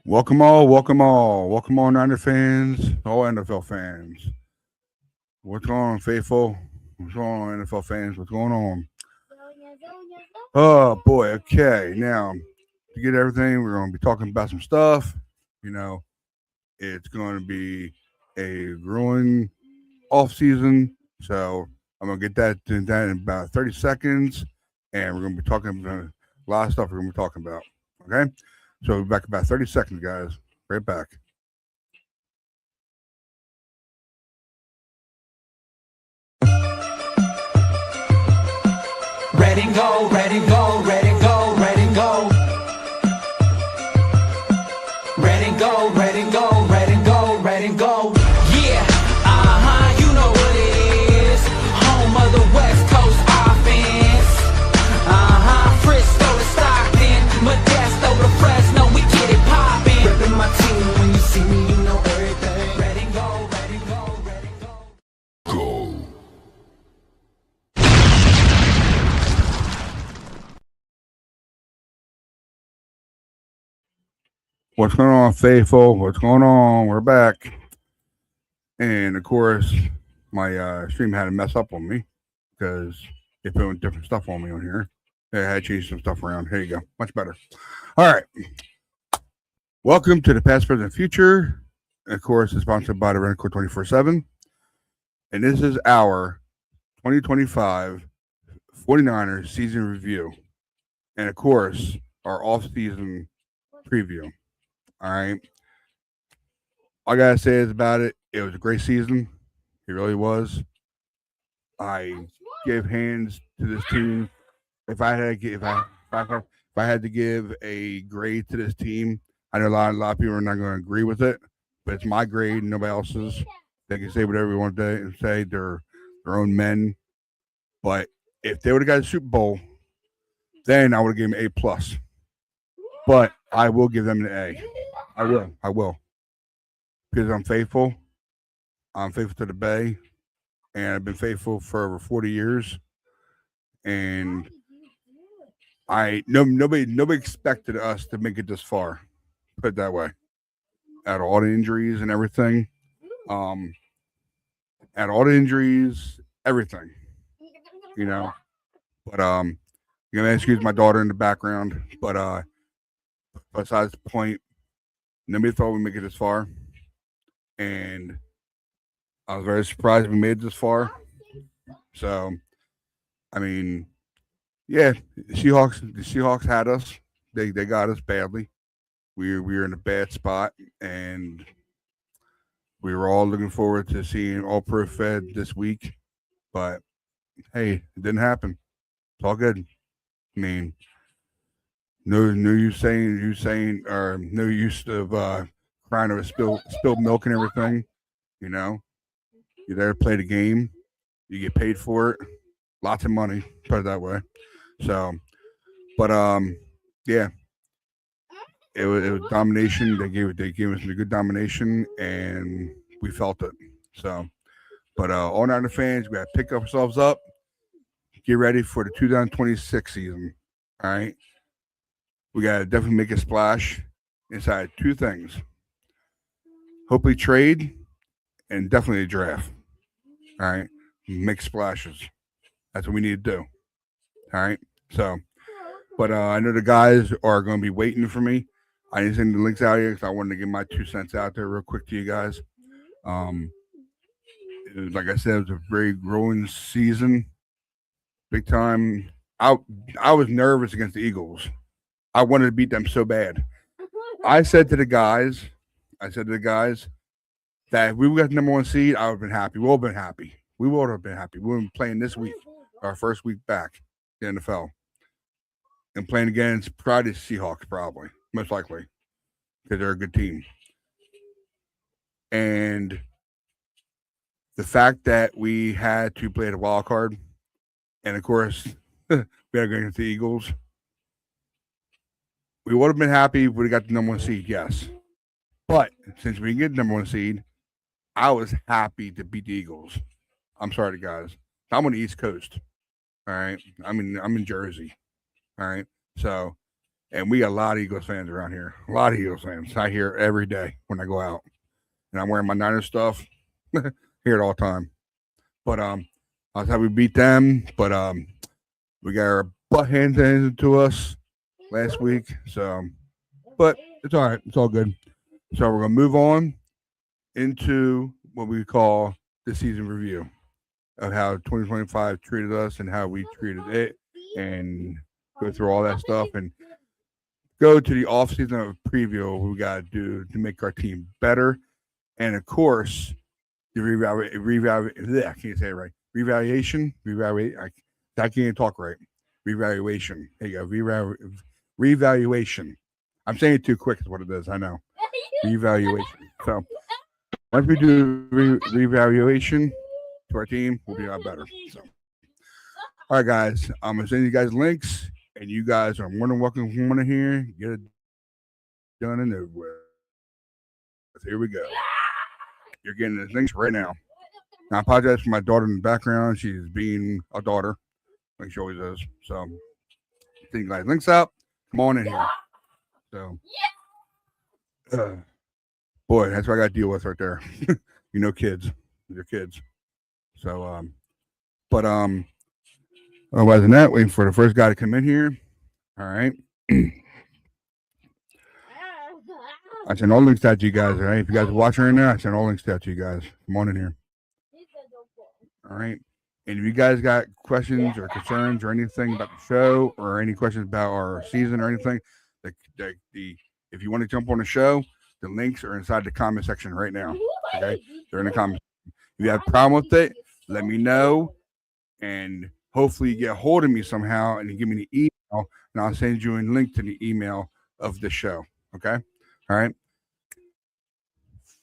Welcome all Niner fans, all NFL fans. What's going on, faithful? What's going on, NFL fans? What's going on? Oh boy, okay. Now to get everything, we're going to be talking about some stuff. You know, it's going to be a growing off season, so I'm going to get that to that in about 30 seconds, and we're going to be talking about a lot of stuff we're going to be talking about. Okay, so we'll be back in about 30 seconds, guys. Right back. Ready, go, ready, go, ready, go, ready, go. Ready, go, ready, go, ready, go, ready, go. Yeah, you know what it is. Home of the West Coast offense. Frisco to Stockton, Modesto to Fresno, we get it poppin'. Reppin' my team, when you see me, you know everything. Ready, go, ready, go, ready, go. Go. What's going on, faithful? What's going on? We're back. And of course, my stream had to mess up on me because it put different stuff on me on here. I had to change some stuff around. Here you go. Much better. All right. Welcome to the Past, Present, Future. And of course, it's sponsored by the Rent-A-Car 24/7. And this is our 2025 49ers season review. And of course, our off-season preview. All right. All I gotta say is about it. It was a great season. It really was. I give hands to this team. If I had to give, if I had to give a grade to this team, I know a lot of people are not going to agree with it, but it's my grade, nobody else's. They can say whatever they want to say. They're their own men. But if they would have got a Super Bowl, then I would have given them A+. But I will give them an A. I will. Because I'm faithful. I'm faithful to the Bay. And I've been faithful for over 40 years. And nobody expected us to make it this far. Put it that way. Out of all the injuries and everything. Out of all the injuries, everything. You know. But you're gonna excuse my daughter in the background. But besides the point, nobody thought we'd make it this far. And I was very surprised we made it this far. So, I mean, yeah, the Seahawks had us. They got us badly. We were in a bad spot, and we were all looking forward to seeing All Pro Fed this week. But hey, it didn't happen. It's all good. I mean, no use saying or no use of crying over spilled milk and everything. You know, you're there to play the game. You get paid for it. Lots of money, put it that way. So, but yeah, it was domination. They gave us a good domination, and we felt it. So, but all Niner fans, we got to pick ourselves up, get ready for the 2026 season. All right, we got to definitely make a splash inside two things. Hopefully, trade and definitely a draft. All right, make splashes. That's what we need to do. All right, so. But I know the guys are going to be waiting for me. I didn't send the links out here because I wanted to get my 2 cents out there real quick to you guys. Like I said, it was a very growing season, big time. I was nervous against the Eagles. I wanted to beat them so bad. I said to the guys, that if we got the number one seed, I would have been happy. We would have been happy. We would have been happy. We would have been playing this week, our first week back in the NFL. And playing against probably the Seahawks, probably most likely, because they're a good team. And the fact that we had to play the wild card, and of course we had to go against the Eagles, we would have been happy if we got the number one seed, yes. But since we didn't get the number one seed, I was happy to beat the Eagles. I'm sorry, guys. I'm on the East Coast. All right, I'm in Jersey. All right. So And we got a lot of Eagles fans around here. A lot of Eagles fans. I hear it every day when I go out. And I'm wearing my Niners stuff. Hear it all the time. But that's how we beat them. But we got our butt handed to us last week. So but it's all right. It's all good. So we're gonna move on into what we call the season review of how 2025 treated us and how we treated it, and go through all that stuff and go to the off season of preview of what we got to do to make our team better, and of course the I can't say it right. I can't even talk right. Revaluation. There you go. Revaluation. I'm saying it too quick. Is what it is. I know. Revaluation. So once we do revaluation to our team, we'll be a lot better. So, all right, guys. I'm gonna send you guys links, and you guys are more than welcome to come on in here. Get it done and over with. Here we go. You're getting the links right now. Now, I apologize for my daughter in the background. She's being a daughter, like she always is. So, send you guys links out. Come on in here. So, boy, that's what I got to deal with right there. Kids, your kids. So, but otherwise than that, waiting for the first guy to come in here. All right. I sent all links out to you guys. All right. If you guys are watching right now, I sent all links out to you guys. Come on in here. All right. And if you guys got questions or concerns or anything about the show or any questions about our season or anything, if you want to jump on the show, the links are inside the comment section right now. Okay. They're in the comments. If you have a problem with it, let me know. And hopefully you get a hold of me somehow and you give me the email, and I'll send you a link to the email of the show. Okay? All right.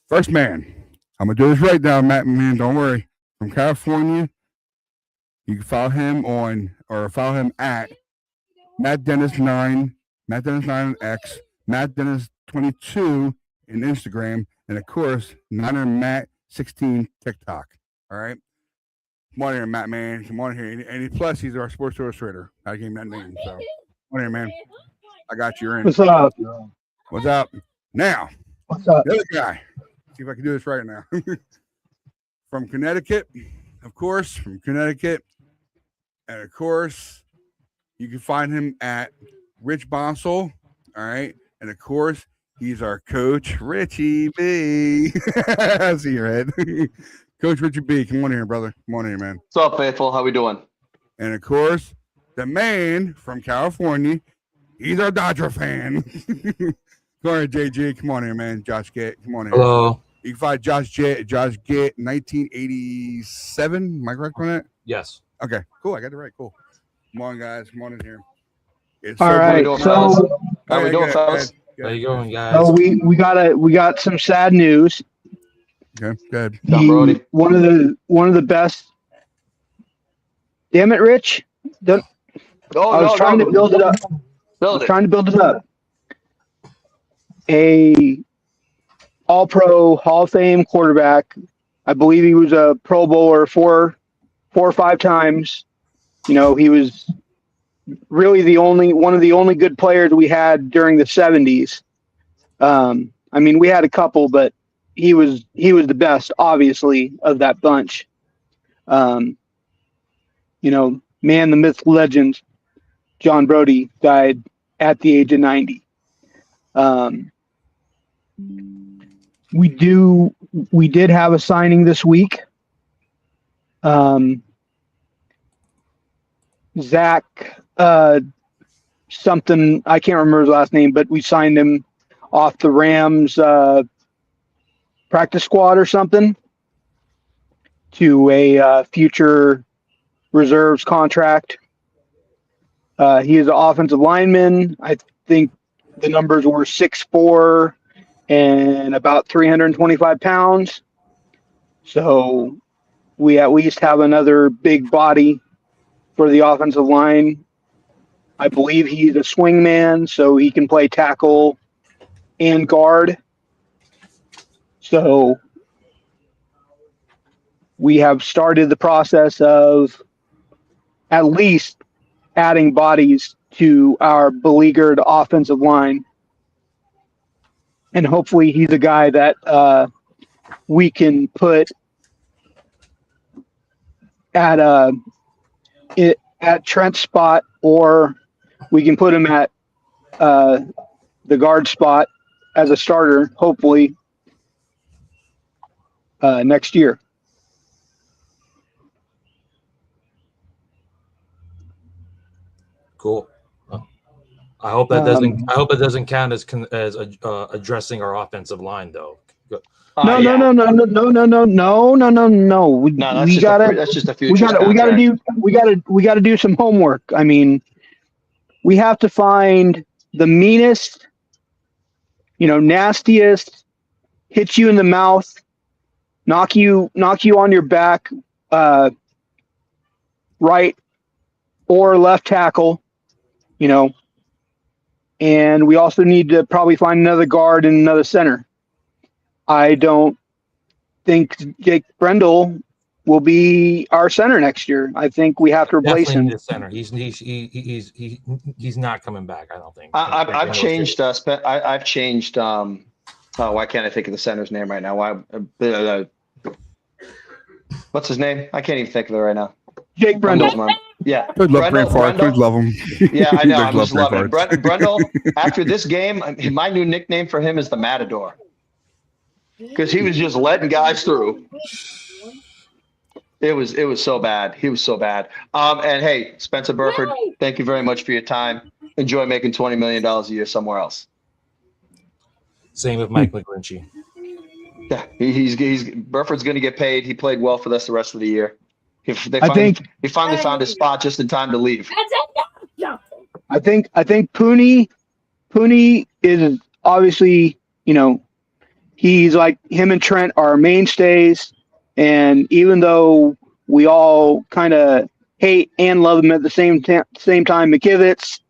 First man. I'm gonna do this right now, Matt, man. Don't worry. From California. You can follow him at Matt Dennis 9, Matt Dennis 9 on X, Matt Dennis 22 in Instagram, and of course, Niner Matt 16 TikTok. All right. Come on here, Matt, man. Come on here. And plus, he's our sports illustrator. I gave him that name. So, come on here, man. I got you in. What's up? What's up? Now, What's up? The other guy. See if I can do this right now. From Connecticut, of course, from Connecticut. And of course, you can find him at Rich Bonsall. All right. And of course, he's our coach, Richie B. I see your head. Coach Richie B, come on here, brother. Come on here, man. What's up, faithful? How we doing? And of course, the man from California, he's our Dodger fan. Come on here, JG. Come on here, man. Josh Gett. Come on here. Hello. You can find Josh Gett, 1987. Am I correct on that? Yes. Okay, cool. I got it right. Cool. Come on, guys. Come on in here. It's All right. So How we doing, fellas? How you going, guys? we got some sad news. Okay, good. Tom Brody. One of the best. Damn it, Rich! I was trying to build it up. Trying to build it up. A All-Pro Hall of Fame quarterback. I believe he was a Pro Bowler four or five times. He was really one of the only good players we had during the 70s. We had a couple, but he was the best, obviously, of that bunch. Man, the myth, legend, John Brody died at the age of 90. We did have a signing this week. Zach, something, I can't remember his last name, but we signed him off the Rams practice squad or something to a future reserves contract. He is an offensive lineman. I think the numbers were 6'4" and about 325 pounds. So we at least have another big body for the offensive line. I believe he's a swingman, so he can play tackle and guard. So we have started the process of at least adding bodies to our beleaguered offensive line. And hopefully he's a guy that we can put at Trent's spot, or we can put him at the guard spot as a starter, hopefully next year. Cool. I hope that doesn't. I hope it doesn't count as addressing our offensive line, though. No. That's just a future. We gotta do some homework. I mean, we have to find the meanest, nastiest, hit you in the mouth, knock you on your back, right or left tackle, and we also need to probably find another guard and another center. I don't think Jake Brendel will be our center next year. I think we have to replace him. The center. He's not coming back. I don't think. I've changed. I've changed. Why can't I think of the center's name right now? Why? What's his name? I can't even think of it right now. Jake Brendel. Yeah. I'd love Brain Fart. I'd love him. Yeah, I know. I'm just loving it. Brendel, after this game, my new nickname for him is the Matador. Because he was just letting guys through. It was so bad. He was so bad. And hey, Spencer Burford, thank you very much for your time. Enjoy making $20 million a year somewhere else. Same with Mike McGlinchey. Yeah, he's Burford's going to get paid. He played well for us the rest of the year. He finally found his spot just in time to leave. I think Pooney is obviously, he's like, him and Trent are mainstays, and even though we all kind of hate and love him at the same time, McKivitz,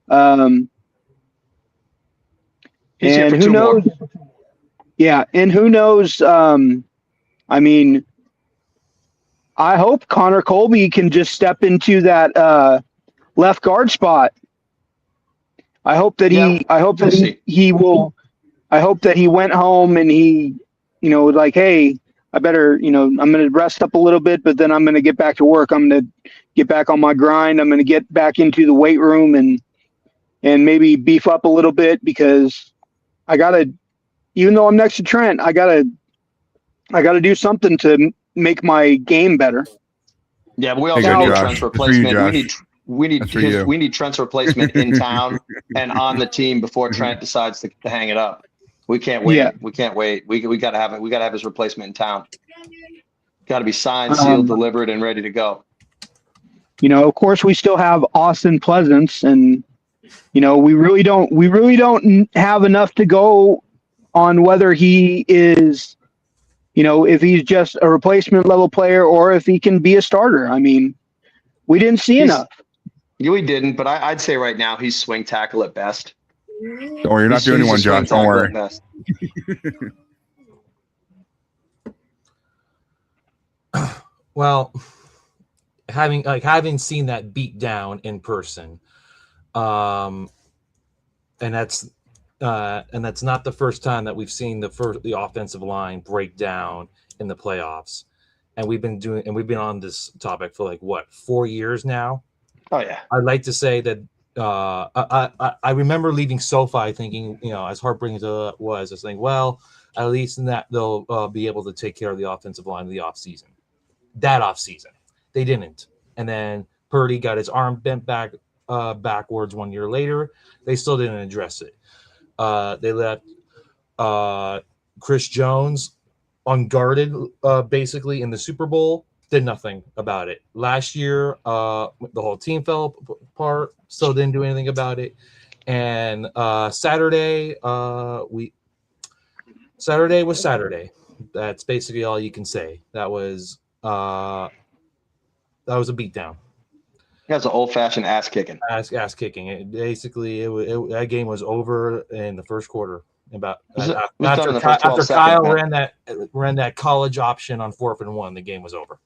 and who knows? Yeah, and who knows? I mean, I hope Connor Colby can just step into that left guard spot. I hope that he will. I hope that he went home and he, was like, hey, I better, I'm going to rest up a little bit, but then I'm going to get back to work. I'm going to get back on my grind. I'm going to get back into the weight room and maybe beef up a little bit, because I got to, even though I'm next to Trent, I got to do something to make my game better. Yeah, but we also need Trent's replacement. We need Trent's replacement in town and on the team before Trent decides to hang it up. We can't wait. Yeah. We can't wait. We gotta have it. We gotta have his replacement in town. Got to be signed, sealed, delivered, and ready to go. Of course, we still have Austin Pleasance, and we really don't have enough to go on whether he is, if he's just a replacement level player or if he can be a starter. I mean, we didn't see enough. We didn't, but I'd say right now he's swing tackle at best. Don't worry, you're not the only one, Josh. Don't worry. Well, having seen that beat down in person, and that's not the first time that we've seen the offensive line break down in the playoffs, and we've been on this topic for 4 years now. Oh yeah, I'd like to say that I remember leaving SoFi thinking, as heartbreaking as it was, I was thinking, well, at least in that they'll be able to take care of the offensive line in the offseason. That offseason, they didn't, and then Purdy got his arm bent backwards 1 year later. They still didn't address it. They left Chris Jones unguarded basically in the Super Bowl. Did nothing about it. Last year, the whole team fell apart. Still didn't do anything about it. And Saturday was Saturday. That's basically all you can say. That was a beatdown. That's an old-fashioned ass kicking. Ass kicking. That game was over in the first quarter. After Kyle ran that college option on 4th and 1, the game was over.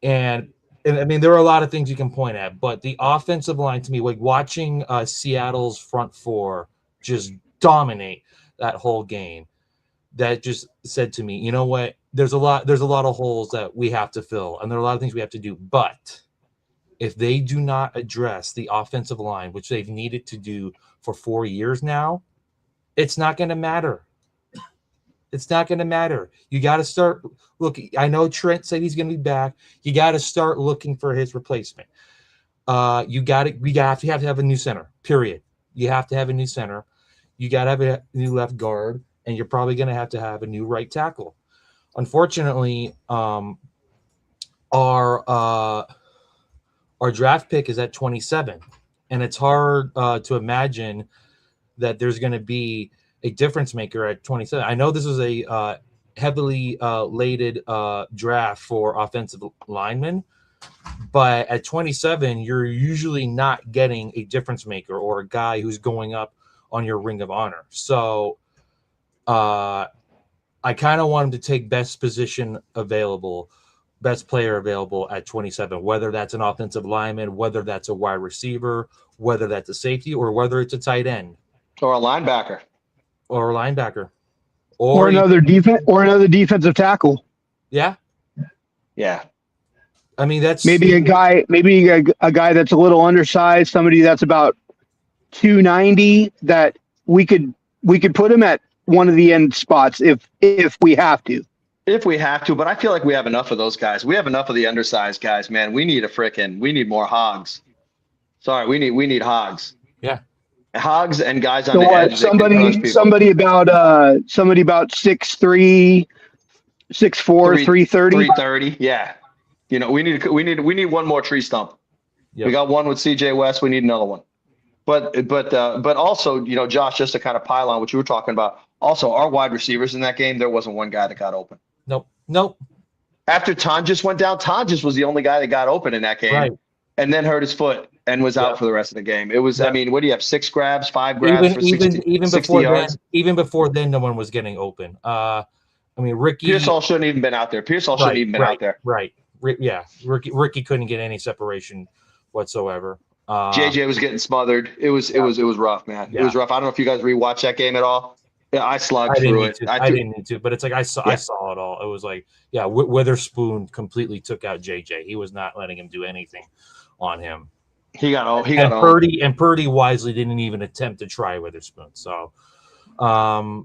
And and I mean, there are a lot of things you can point at, but the offensive line to me, like watching Seattle's front four just dominate that whole game, that just said to me, you know what? There's a lot of holes that we have to fill, and there are a lot of things we have to do. But if they do not address the offensive line, which they've needed to do for 4 years now, it's not going to matter. It's not going to matter. You got to start looking. I know Trent said he's going to be back. You got to start looking for his replacement. We have to have a new center, period. You have to have a new center. You got to have a new left guard, and you're probably going to have a new right tackle. Unfortunately, our draft pick is at 27, and it's hard to imagine that there's going to be a difference maker at 27. I know this is a heavily laden draft for offensive linemen, but at 27, you're usually not getting a difference maker or a guy who's going up on your ring of honor. So I kind of want him to take best player available at 27, whether that's an offensive lineman, whether that's a wide receiver, whether that's a safety, or whether it's a tight end. Or a linebacker. Or another defensive tackle. Yeah. Yeah. I mean, that's maybe a guy that's a little undersized, somebody that's about 290 that we could put him at one of the end spots if we have to. If we have to, but I feel like we have enough of those guys. We have enough of the undersized guys, man. We need more hogs. Sorry, we need hogs. Yeah. Hogs and guys on the edge. Somebody about 6'3", 6'4", 330. 330. Yeah. You know, we need one more tree stump. Yep. We got one with CJ West. We need another one. But also, you know, Josh, just to kind of pile on what you were talking about. Also, our wide receivers in that game, there wasn't one guy that got open. Nope. After Tonjes went down, Tonjes was the only guy that got open in that game. Right. And then hurt his foot and was out for the rest of the game. It was, I mean, what do you have? 6 grabs, 5 grabs for 60 yards? Even before then, no one was getting open. I mean, Ricky Pearsall shouldn't even been out there. Out there. Right. Yeah. Ricky couldn't get any separation whatsoever. JJ was getting smothered. It was rough, man. Yeah. It was rough. I don't know if you guys rewatched that game at all. Yeah, I slogged through it. I didn't need to, but it's like I saw it all. It was like, Witherspoon completely took out JJ. He was not letting him do anything on him. Purdy wisely didn't even attempt to try Witherspoon. So, but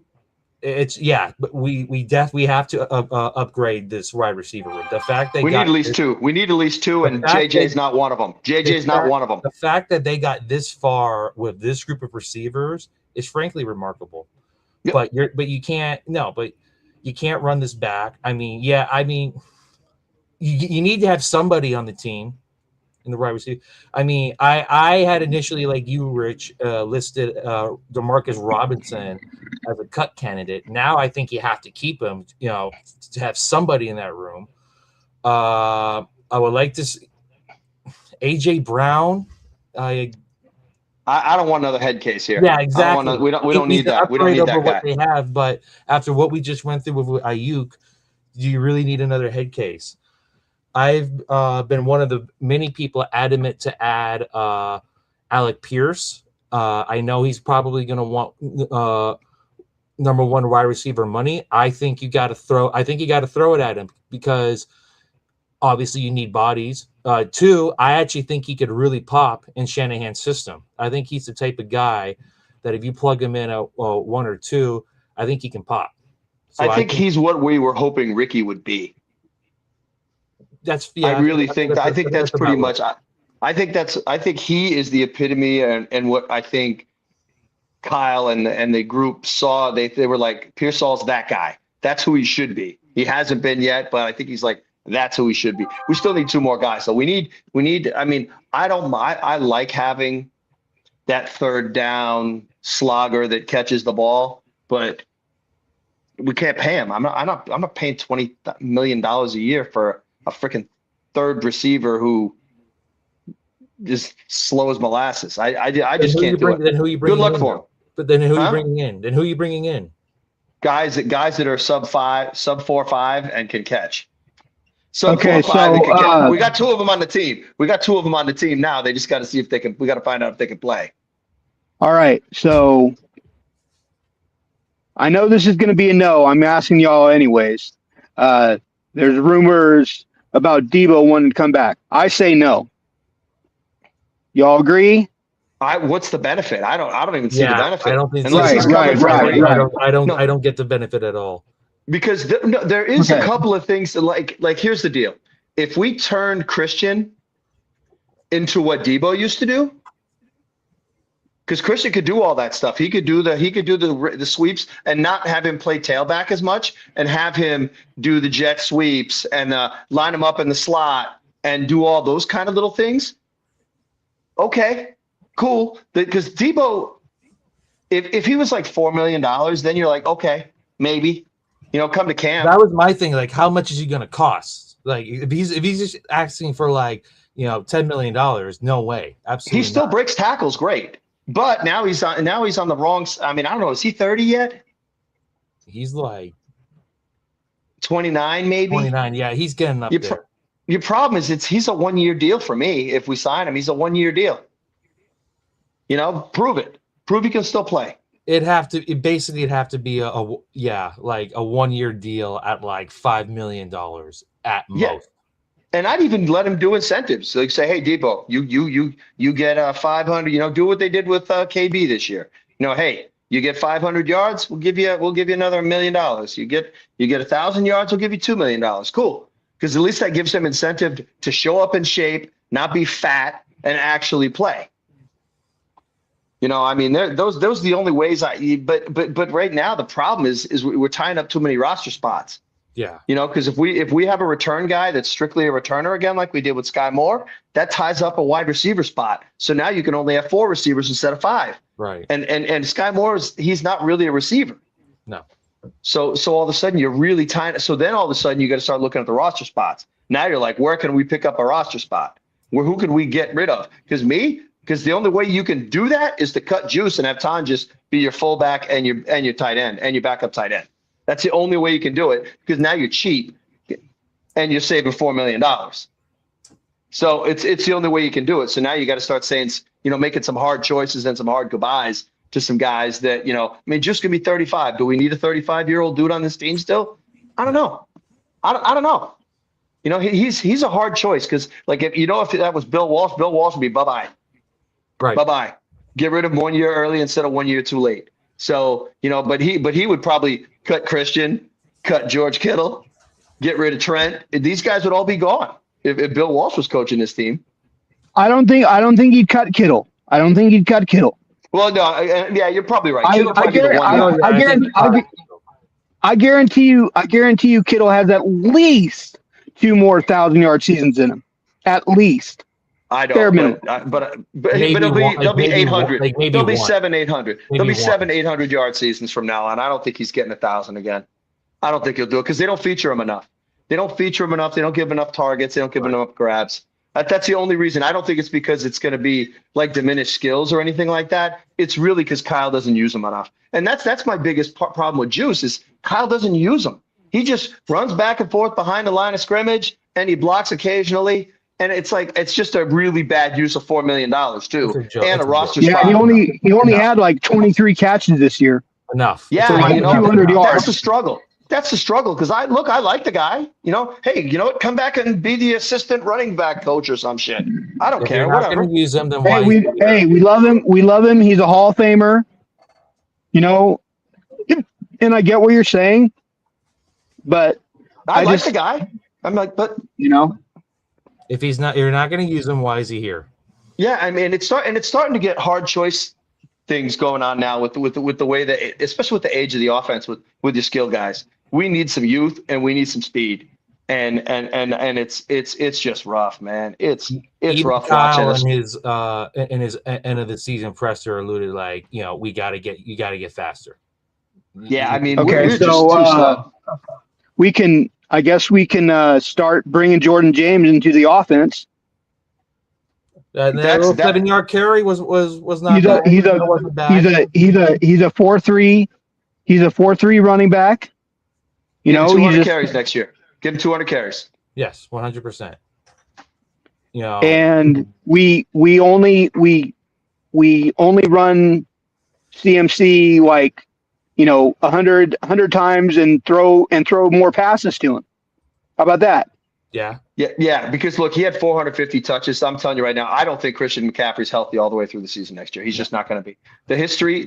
we definitely have to upgrade this wide receiver room. The fact we need at least two, and JJ's not one of them. The fact that they got this far with this group of receivers is frankly remarkable. Yep. But you can't run this back. I mean, you need to have somebody on the team in the wide receiver. I mean, I had initially, like you, Rich, listed Demarcus Robinson as a cut candidate. Now I think you have to keep him, you know, to have somebody in that room. I would like to see AJ Brown. I don't want another head case here. Yeah, exactly. We don't need that. We don't need that guy. What they have, but after what we just went through with Ayuk, do you really need another head case? I've been one of the many people adamant to add Alec Pierce. I know he's probably going to want number one wide receiver money. I think you got to throw it at him because obviously you need bodies. 2, I actually think he could really pop in Shanahan's system. I think he's the type of guy that if you plug him in at 1 or 2, I think he can pop. So I think he's what we were hoping Ricky would be. I think that's pretty much. I think he is the epitome and what I think Kyle and the group saw. They were like, Pearsall's that guy. That's who he should be. He hasn't been yet, but I think he's like, that's who he should be. We still need 2 more guys. So we need, I mean, I like having that third down slogger that catches the ball, but we can't pay him. I'm not paying $20 million a year for a freaking third receiver who just slow as molasses. I just can't do it. Then who you bringing Good luck for him. But then who are you bringing in? Then who are you bringing in? Guys that are sub 4.5 and can catch. So Okay, 4 or 5 they could get. so We got 2 of them on the team. We got 2 of them on the team now. They just got to see if they can. We got to find out if they can play. all right, so I know this is going to be a no. I'm asking y'all anyways. There's rumors about Debo wanting to come back. I say no. Y'all agree? What's the benefit? I don't even see the benefit. I don't think Unless he's Right, coming for right. No. I don't get the benefit at all. Because there is Okay. a couple of things that like here's the deal. If we turned Christian into what Debo used to do, because Christian could do all that stuff. He could do the sweeps and not have him play tailback as much, and have him do the jet sweeps and line him up in the slot and do all those kind of little things. Okay, cool. Because Debo, if he was like $4 million, then you're like, okay, maybe, come to camp. That was my thing. Like, how much is he going to cost? Like, if he's just asking for like, $10 million, no way. Absolutely. He still not. breaks tackles great, but now he's on the wrong. I mean, I don't know. Is he 30 yet? He's like 29, maybe 29. Yeah, he's getting up there. Your problem is he's a 1-year deal for me. If we sign him, he's a 1-year deal. Prove it. Prove he can still play. It'd have to be a 1-year deal at like $5 million at most. And I'd even let him do incentives. Like say, hey, Debo, you get 500. Do what they did with KB this year. Hey, you get 500 yards, we'll give you another $1 million. You get 1,000 yards, we'll give you $2 million. Cool, because at least that gives him incentive to show up in shape, not be fat, and actually play. I mean, those are the only ways but right now the problem is we're tying up too many roster spots. Yeah. Because if we have a return guy that's strictly a returner again, like we did with Sky Moore, that ties up a wide receiver spot. So now you can only have 4 receivers instead of 5. Right. And Sky Moore he's not really a receiver. No. So all of a sudden you're really tying. So then all of a sudden you got to start looking at the roster spots. Now you're like, where can we pick up a roster spot? Who can we get rid of? Because the only way you can do that is to cut juice and have Ton just be your fullback and your tight end and your backup tight end. That's the only way you can do it, because now you're cheap and you're saving $4 million. So it's the only way you can do it. So now you got to start saying, making some hard choices and some hard goodbyes to some guys that, just gonna be 35. Do we need a 35-year-old dude on this team still? I don't know. I don't know. He's a hard choice, because like if that was Bill Walsh would be bye-bye. Right. Bye-bye. Get rid of him 1 year early instead of 1 year too late. So, but he would probably cut Christian, cut George Kittle, get rid of Trent. These guys would all be gone if Bill Walsh was coaching this team. I don't think he'd cut Kittle. Well, no, yeah, you're probably right. I guarantee you Kittle has at least 2 more 1,000-yard seasons in him. At least. I don't, but they'll be 800. They'll be 700-800. They'll be 700-800 yard seasons from now on. I don't think he's getting 1,000 again. I don't think he'll do it, because they don't feature him enough. They don't give enough targets. They don't give enough grabs. That's the only reason. I don't think it's because it's going to be like diminished skills or anything like that. It's really because Kyle doesn't use them enough. And that's my biggest problem with Juice is Kyle doesn't use them. He just runs back and forth behind the line of scrimmage, and he blocks occasionally. And it's just a really bad use of $4 million too, and a roster spot. Yeah, he only had like 23 catches this year. Enough. Yeah, so like 200 yards. That's the struggle. Because I like the guy. Hey, come back and be the assistant running back coach or some shit. I don't care. Whatever. Use him, then we love him. We love him. He's a Hall of Famer. And I get what you're saying, but I like the guy. I'm like, but if you're not going to use him, why is he here? Yeah, I mean, it's starting to get hard choice things going on now with the way that, especially with the age of the offense, with your skill guys. We need some youth and we need some speed, and it's just rough, man. It's even rough Kyle watching. In his end of the season presser alluded like, you got to get faster. Yeah, I mean, okay, we're just too slow. I guess we can start bringing Jordan James into the offense. That 7-yard carry was not bad. He's a 4-3. He's a 4-3 running back. Give him 200 carries next year. Give him 200 carries. Yes, 100%. You know, And we only run CMC like, 100 times and throw more passes to him. How about that? yeah. Yeah. Because look, he had 450 touches. I'm telling you right now, I don't think Christian McCaffrey's healthy all the way through the season next year. He's just not going to be. The history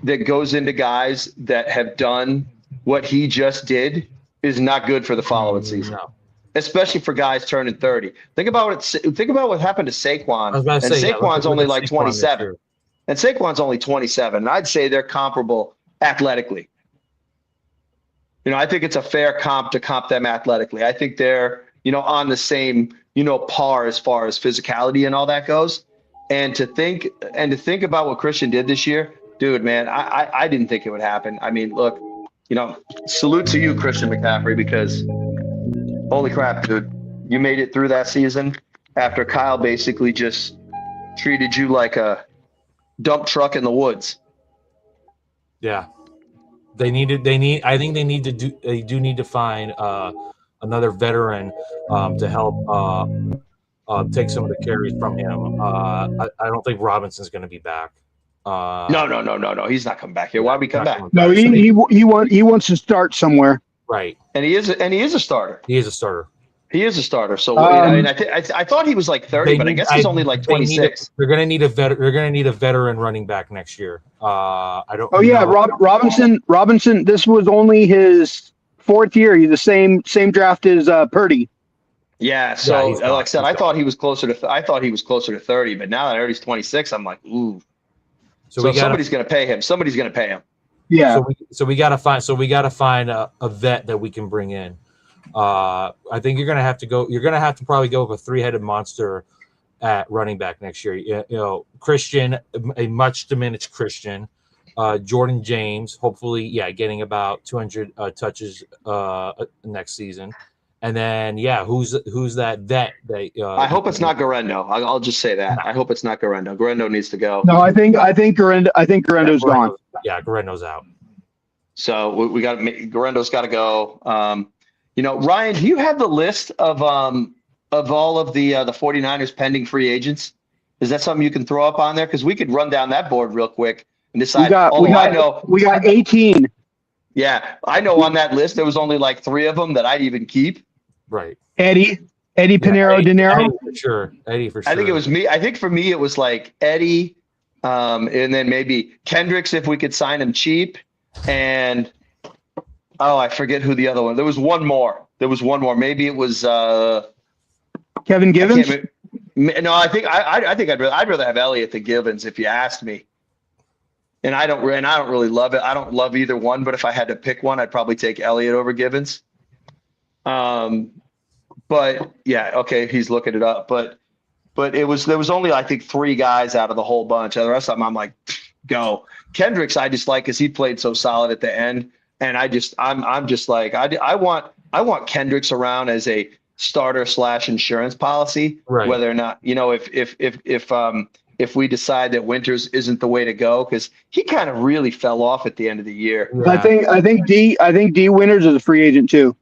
that goes into guys that have done what he just did is not good for the following season. No. Especially for guys turning 30. Think about what happened to Saquon. I was about to say, Saquon's only like Saquon 27. And Saquon's only 27. And I'd say they're comparable athletically. I think it's a fair comp to comp them athletically. I think they're, on the same, par as far as physicality and all that goes. And to think about what Christian did this year, dude, man, I didn't think it would happen. I mean, look, salute to you, Christian McCaffrey, because holy crap, dude, you made it through that season after Kyle basically just treated you like a dump truck in the woods. Yeah. They do need to find another veteran to help take some of the carries from him. I don't think Robinson's going to be back. No. He's not coming back here. Why would he come back? No, he wants to start somewhere. Right. And he is a starter. He is a starter. He is a starter. So I thought he was like 30, but I guess he's only like 26. They're going to need a veteran running back next year. I don't. Oh yeah, Robinson. This was only his 4th year. He's the same draft as Purdy. Yeah. So like I said, I thought he was closer to 30, but now that I heard he's 26, I'm like, ooh. So somebody's going to pay him. Somebody's going to pay him. Yeah. So we got to find a vet that we can bring in. I think you're going to have to probably go with a 3-headed monster at running back next year. Christian, a much diminished Christian, Jordan James, hopefully, getting about 200 touches next season. And then, who's that vet? I hope it's not Garendo. I'll just say that. I hope it's not Garendo. Garendo needs to go. No, I think Garendo's gone. Yeah, Garendo's out. So we got Garendo's got to go. Ryan, do you have the list of all of the 49ers pending free agents? Is that something you can throw up on there? Because we could run down that board real quick and decide. We got 18. Yeah, I know on that list there was only like 3 of them that I'd even keep. Right. Eddie Pinero Dinero. Eddie for sure. I think it was me. I think for me it was like Eddie, and then maybe Kendricks if we could sign him cheap, and I forget who the other one. There was one more. Maybe it was Kevin Givens. No, I think I'd rather have Elliott than Givens if you asked me. And I don't really love it. I don't love either one, but if I had to pick one, I'd probably take Elliott over Givens. But yeah, okay, he's looking it up. But there was only I think 3 guys out of the whole bunch. The rest of them, I'm like, go. Kendricks, I just like because he played so solid at the end, and I'm just like I want Kendricks around as a starter / insurance policy, right. Whether or not if we decide that Winters isn't the way to go, because he kind of really fell off at the end of the year. Yeah. I think D Winters is a free agent too.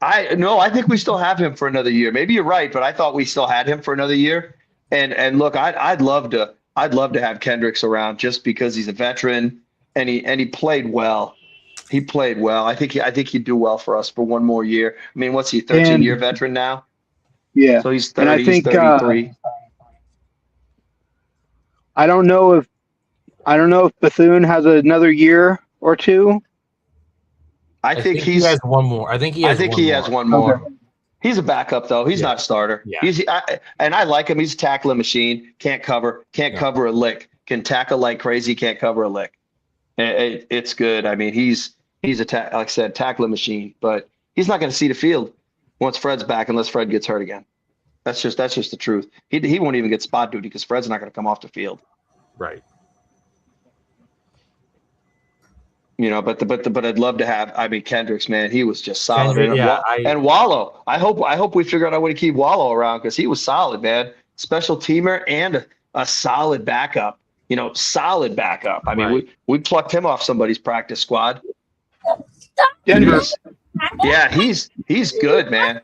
I think we still have him for another year. Maybe you're right, but I thought we still had him for another year. And look, I'd love to have Kendricks around just because he's a veteran and he played well. He played well. I think he'd do well for us for one more year. I mean, what's he, 13-year veteran now? Yeah. So he's 30, and I think, he's 33. I don't know if Bethune has another year or 2. I think he has one more. I think he has one more. Okay. He's a backup though. He's not a starter. Yeah. And I like him. He's a tackling machine. Can't cover a lick. Can tackle like crazy. Can't cover a lick. It's good. I mean, he's like I said, tackling machine. But he's not going to see the field once Fred's back, unless Fred gets hurt again. That's just the truth. He won't even get spot duty because Fred's not going to come off the field. Right. But I'd love to have. I mean, Kendricks, man, he was just solid. And Wallow. I hope we figure out a way to keep Wallow around because he was solid, man. Special teamer and a solid backup. Solid backup. I mean, we plucked him off somebody's practice squad. Denver. Yeah, he's good, man.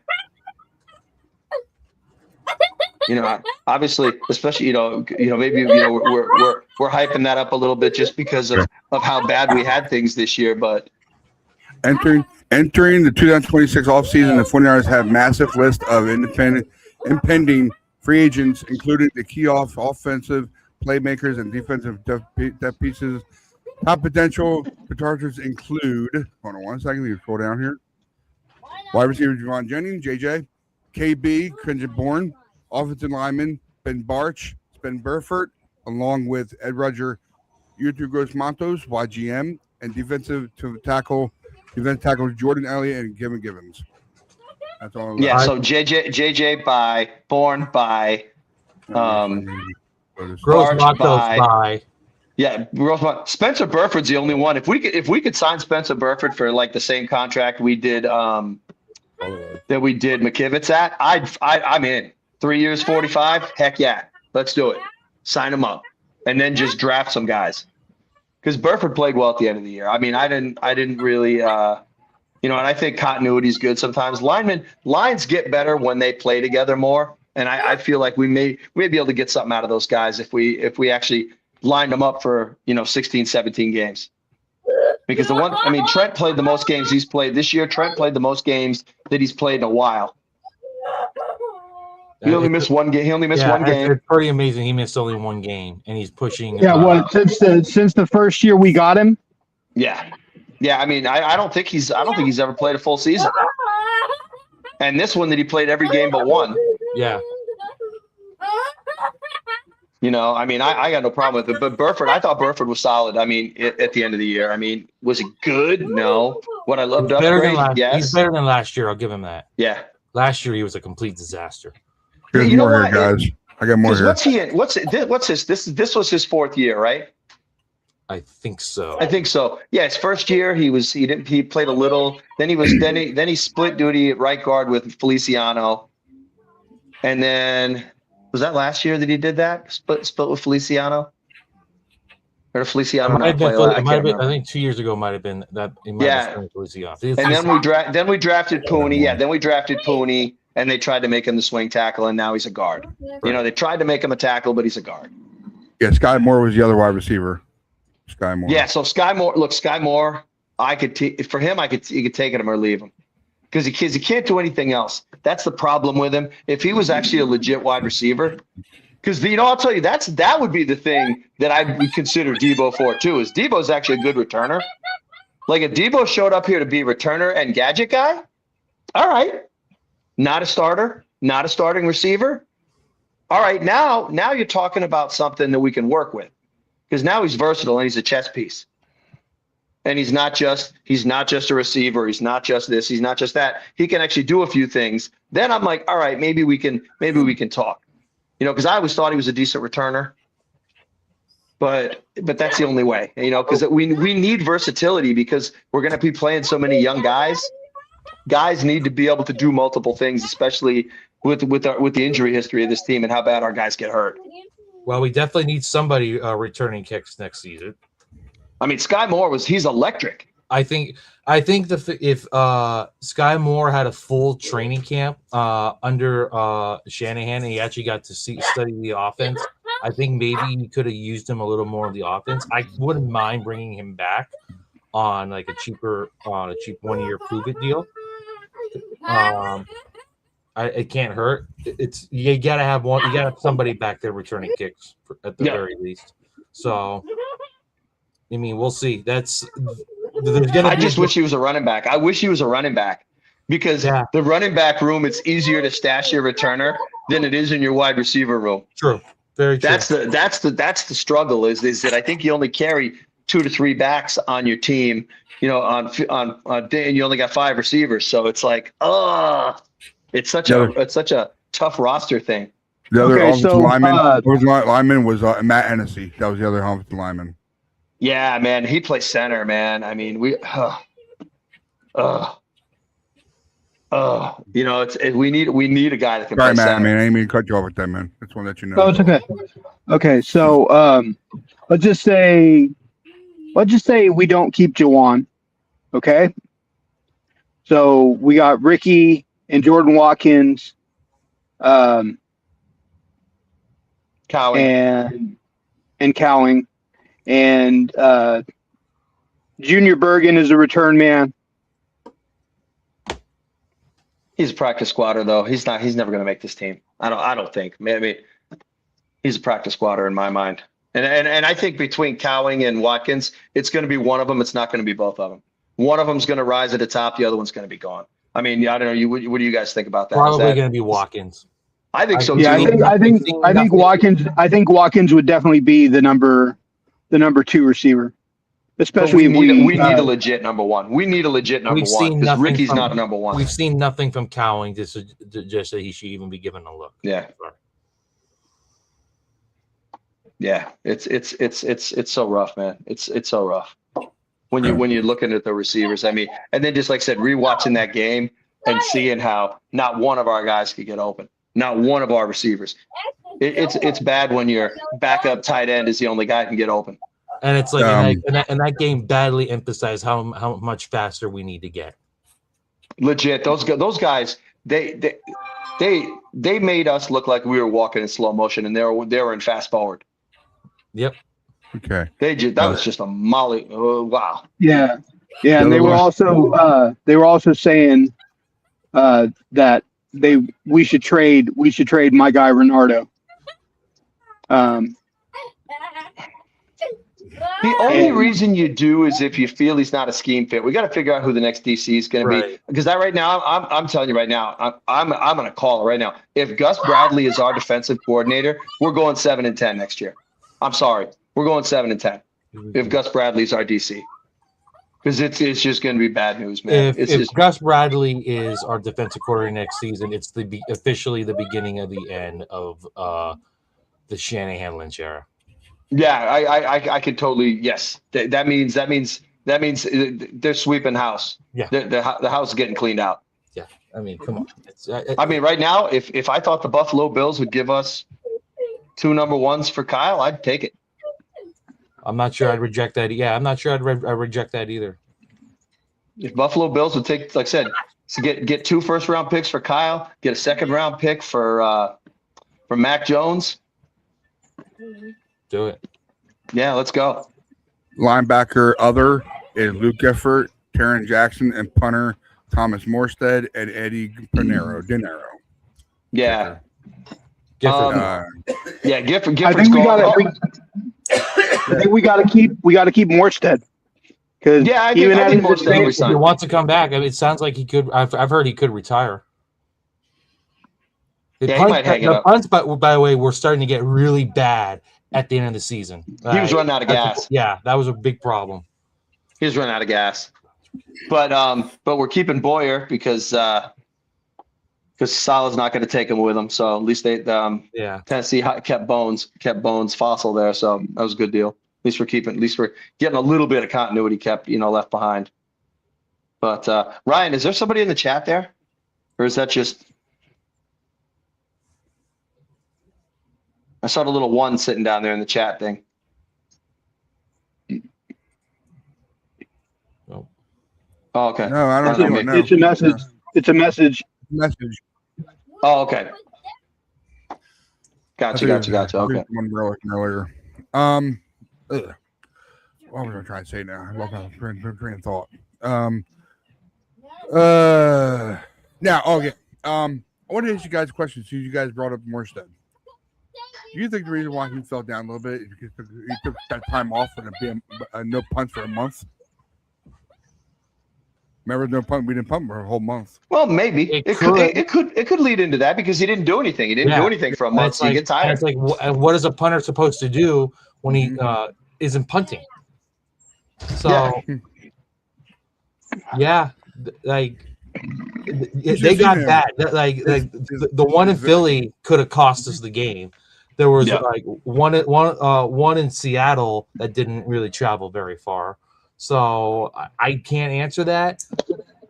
You know, obviously, especially maybe we're hyping that up a little bit just because of how bad we had things this year. But entering the 2026 offseason, the 49ers have massive list of impending free agents, including the key offensive playmakers and defensive depth pieces. Top potential departures include. Hold on one second. Let me scroll down here. Wide receiver Javon Jennings, JJ, KB, Kendrick Bourne, offensive lineman Ben Barch, Ben Burford, along with Ed Roger, Yutu Gross Montos, YGM, and defensive tackle Jordan Elliott and Kevin Givens. That's all. Yeah, so JJ by Bourne by Gross Montos by. Yeah, Spencer Burford's the only one. If we could sign Spencer Burford for like the same contract we did that we did McKivitz at, I'm in. 3 years, 45. Heck yeah, let's do it. Sign him up, and then just draft some guys. Because Burford played well at the end of the year. I mean, I didn't really, and I think continuity is good sometimes. Lines get better when they play together more, and I feel like we may be able to get something out of those guys if we actually lined them up for 16, 17 games. Because Trent played the most games he's played this year. Trent played the most games that he's played in a while. He only missed one game. It's pretty amazing. He missed only one game, and he's pushing. Yeah, since the first year we got him. Yeah. I mean, I don't think he's ever played a full season. And this one that he played every game but one. Yeah. I got no problem with it. But Burford, I thought Burford was solid. I mean, at the end of the year, I mean, was he good? No. What I loved upgrade? Yes. He's better than last year. I'll give him that. Yeah. Last year he was a complete disaster. There's more here, guys. I got more here. What's he in? What's his? This was his fourth year, right? I think so. Yeah, his first year he played a little. Then he split duty at right guard with Feliciano, and then was that last year that he did that split with Feliciano? Or Feliciano not play? I think 2 years ago might have been that. Feliciano. And then we drafted Pooney. Yeah, then we drafted Pooney. And they tried to make him the swing tackle, and now he's a guard. Right. They tried to make him a tackle, but he's a guard. Yeah, Sky Moore was the other wide receiver. Sky Moore. Yeah, so Sky Moore. Look, Sky Moore. You could take him or leave him because he can't do anything else. That's the problem with him. If he was actually a legit wide receiver, because I'll tell you that would be the thing that I would consider Debo for too. Is Debo's actually a good returner? Like if Debo showed up here to be a returner and gadget guy, all right. Not a starter, not a starting receiver. All right, now you're talking about something that we can work with, because now he's versatile and he's a chess piece, and he's not just a receiver. He's not just this. He's not just that. He can actually do a few things. Then I'm like, all right, maybe we can talk, because I always thought he was a decent returner, but that's the only way, because we need versatility because we're going to be playing so many young guys. Guys need to be able to do multiple things, especially with the injury history of this team and how bad our guys get hurt. Well, we definitely need somebody returning kicks next season. I mean, Sky Moore he's electric. I think if Sky Moore had a full training camp under Shanahan, and he actually got to study the offense, I think maybe he could have used him a little more in the offense. I wouldn't mind bringing him back on like a cheap 1 year prove it deal. It can't hurt. You gotta have somebody back there returning kicks at the very least. So, I mean, we'll see. I just wish he was a running back. I wish he was a running back because the running back room, it's easier to stash your returner than it is in your wide receiver room. True. Very true. That's the struggle is that I think you only carry 2 to 3 backs on your team, on day, and you only got 5 receivers. So it's like, it's such a tough roster thing. The other offensive lineman was Matt Hennessy. That was the other offensive lineman. Yeah, man, he plays center, man. I mean, we need a guy that can play center. I mean, I didn't mean to cut you off with that, man. Just want to let you know. No, it's okay. Okay, so let's just say we don't keep Jawan. Okay. So we got Ricky and Jordan Watkins, Cowing. and Cowing, and Junior Bergen is a return man. He's a practice squatter though. He's never going to make this team. I don't think. Maybe he's a practice squatter in my mind. And I think between Cowing and Watkins, it's going to be one of them. It's not going to be both of them. One of them's going to rise at the top. The other one's going to be gone. I mean, I don't know. What do you guys think about that? Probably going to be Watkins. I think so yeah, too. I think Watkins. I think Watkins would definitely be the number 2 receiver, especially if we need a legit number one. We need a legit number one because Ricky's not number one. We've seen nothing from Cowing just that he should even be given a look. Yeah. Yeah, it's so rough, man. It's so rough when you're looking at the receivers. I mean, and then just like I said, rewatching that game and seeing how not one of our guys could get open, not one of our receivers. It's bad when your backup tight end is the only guy who can get open. And it's like and that game badly emphasized how much faster we need to get. Legit, those guys they made us look like we were walking in slow motion, and they were in fast forward. Yep. Okay. That was just a molly. Oh, wow. Yeah. Yeah. And they were also saying that we should trade my guy Renardo. The only reason you do is if you feel he's not a scheme fit. We got to figure out who the next DC is going to be. Because right now, I'm telling you right now, I'm going to call it right now. If Gus Bradley is our defensive coordinator, we're going 7-10 next year. I'm sorry, we're going 7-10. If Gus Bradley's our DC, because it's just going to be bad news, man. If Gus Bradley is our defensive coordinator next season, it's officially the beginning of the end of the Shanahan Lynch era. Yeah, I could totally yes. That means they're sweeping house. Yeah, the house is getting cleaned out. Yeah, I mean, come on. I mean, right now, if I thought the Buffalo Bills would give us 2 number ones for Kyle, I'd take it. I'm not sure I'd reject that. Yeah, I'm not sure I'd reject that either. If Buffalo Bills would take, like I said, to get 2 first-round picks for Kyle, get a second-round pick for Mac Jones. Do it. Yeah, let's go. Linebacker other is Luke Gifford, Taron Jackson, and punter Thomas Morstead and Eddie Dinero. Yeah. Gifford. Gifford's I think we got to keep Morstead. Because I think Morstead if he wants to come back, I mean, it sounds like he could. I've heard he could retire. He might hang it up. Punts, by the way, were starting to get really bad at the end of the season. He was running out of gas. Yeah, that was a big problem. He was running out of gas. But we're keeping Boyer because Salah's not going to take him with him. So at least Tennessee kept Bones fossil there. So that was a good deal. At least we're getting a little bit of continuity kept, left behind. But Ryan, is there somebody in the chat there? Or is that just I saw the little one sitting down there in the chat thing. Oh, okay. No, I don't know. It's a message. It's a message. Oh, okay. Gotcha. Okay. One earlier. What was I trying to say now? I lost my train of thought. Now, okay. I want to ask you guys a question. So you guys brought up Morstead. Do you think the reason why he fell down a little bit is because he took that time off and no punts for a month? Remember, no punt. We didn't punt for a whole month. Well, maybe it could lead into that because he didn't do anything. He didn't do anything for a month. So you get tired. It's like, what is a punter supposed to do when he isn't punting? So, yeah, they got bad. The one in Philly could have cost us the game. There was one in Seattle that didn't really travel very far. So I can't answer that.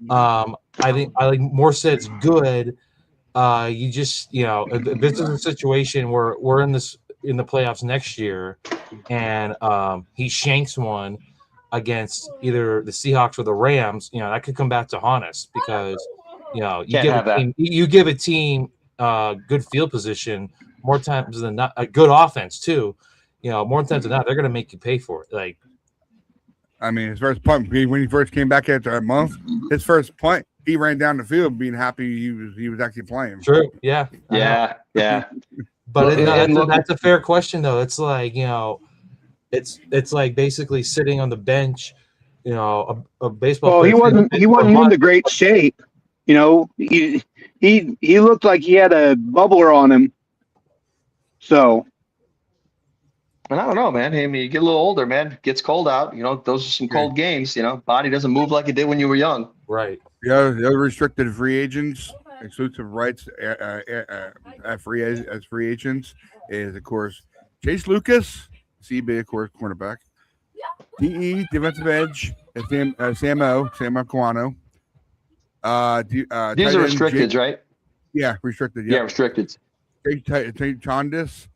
I think Morstead's good. You just if this is a situation where we're in the playoffs next year, and he shanks one, against either the Seahawks or the Rams, that could come back to haunt us because you give a team good field position more times than not, a good offense too. More times than not, they're going to make you pay for it. Like, I mean, his first punt when he first came back after a month, his first punt, he ran down the field being happy he was actually playing. True. Yeah. Yeah. But that's a fair question though. It's like, it's like basically sitting on the bench, a baseball player. He wasn't in the great shape. He looked like he had a bubbler on him. So And I don't know, man. I mean, you get a little older, man. It gets cold out. Those are some cold games. Body doesn't move like it did when you were young. Right. Yeah, the other restricted free agents, exclusive rights as free agents is, of course, Chase Lucas, CB, of course, cornerback. DE, defensive edge, Sam Aquano. These are restricted, right? Yeah, restricted. Yeah, restricted. Chondis,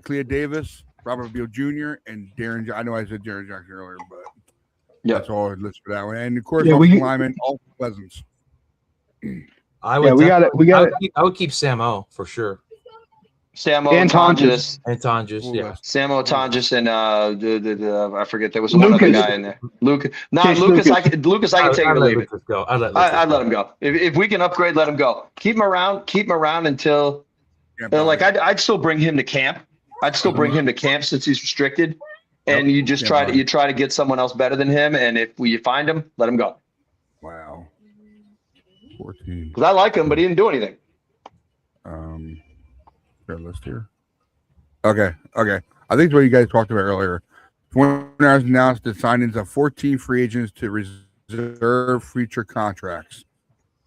Clea Davis, Robert Beal Jr., and Darren. I know I said Darren Jackson earlier, but that's all listed for that one. And of course, lineman, all Pleasants. I would keep Sam O for sure. Sam O, Tonjes, yeah. Sam O, Tonjes, and I forget there was one other guy in there. Lucas. I can take or leave it. I'd let him go. If we can upgrade, let him go. Keep him around until I'd still bring him to camp. I'd still bring him to camp since he's restricted. And you just try to get someone else better than him. And if you find him, let him go. Wow. 14. Because I like him, but he didn't do anything. Fair list here. Okay. I think it's what you guys talked about earlier. When I was announced the signings of 14 free agents to reserve future contracts.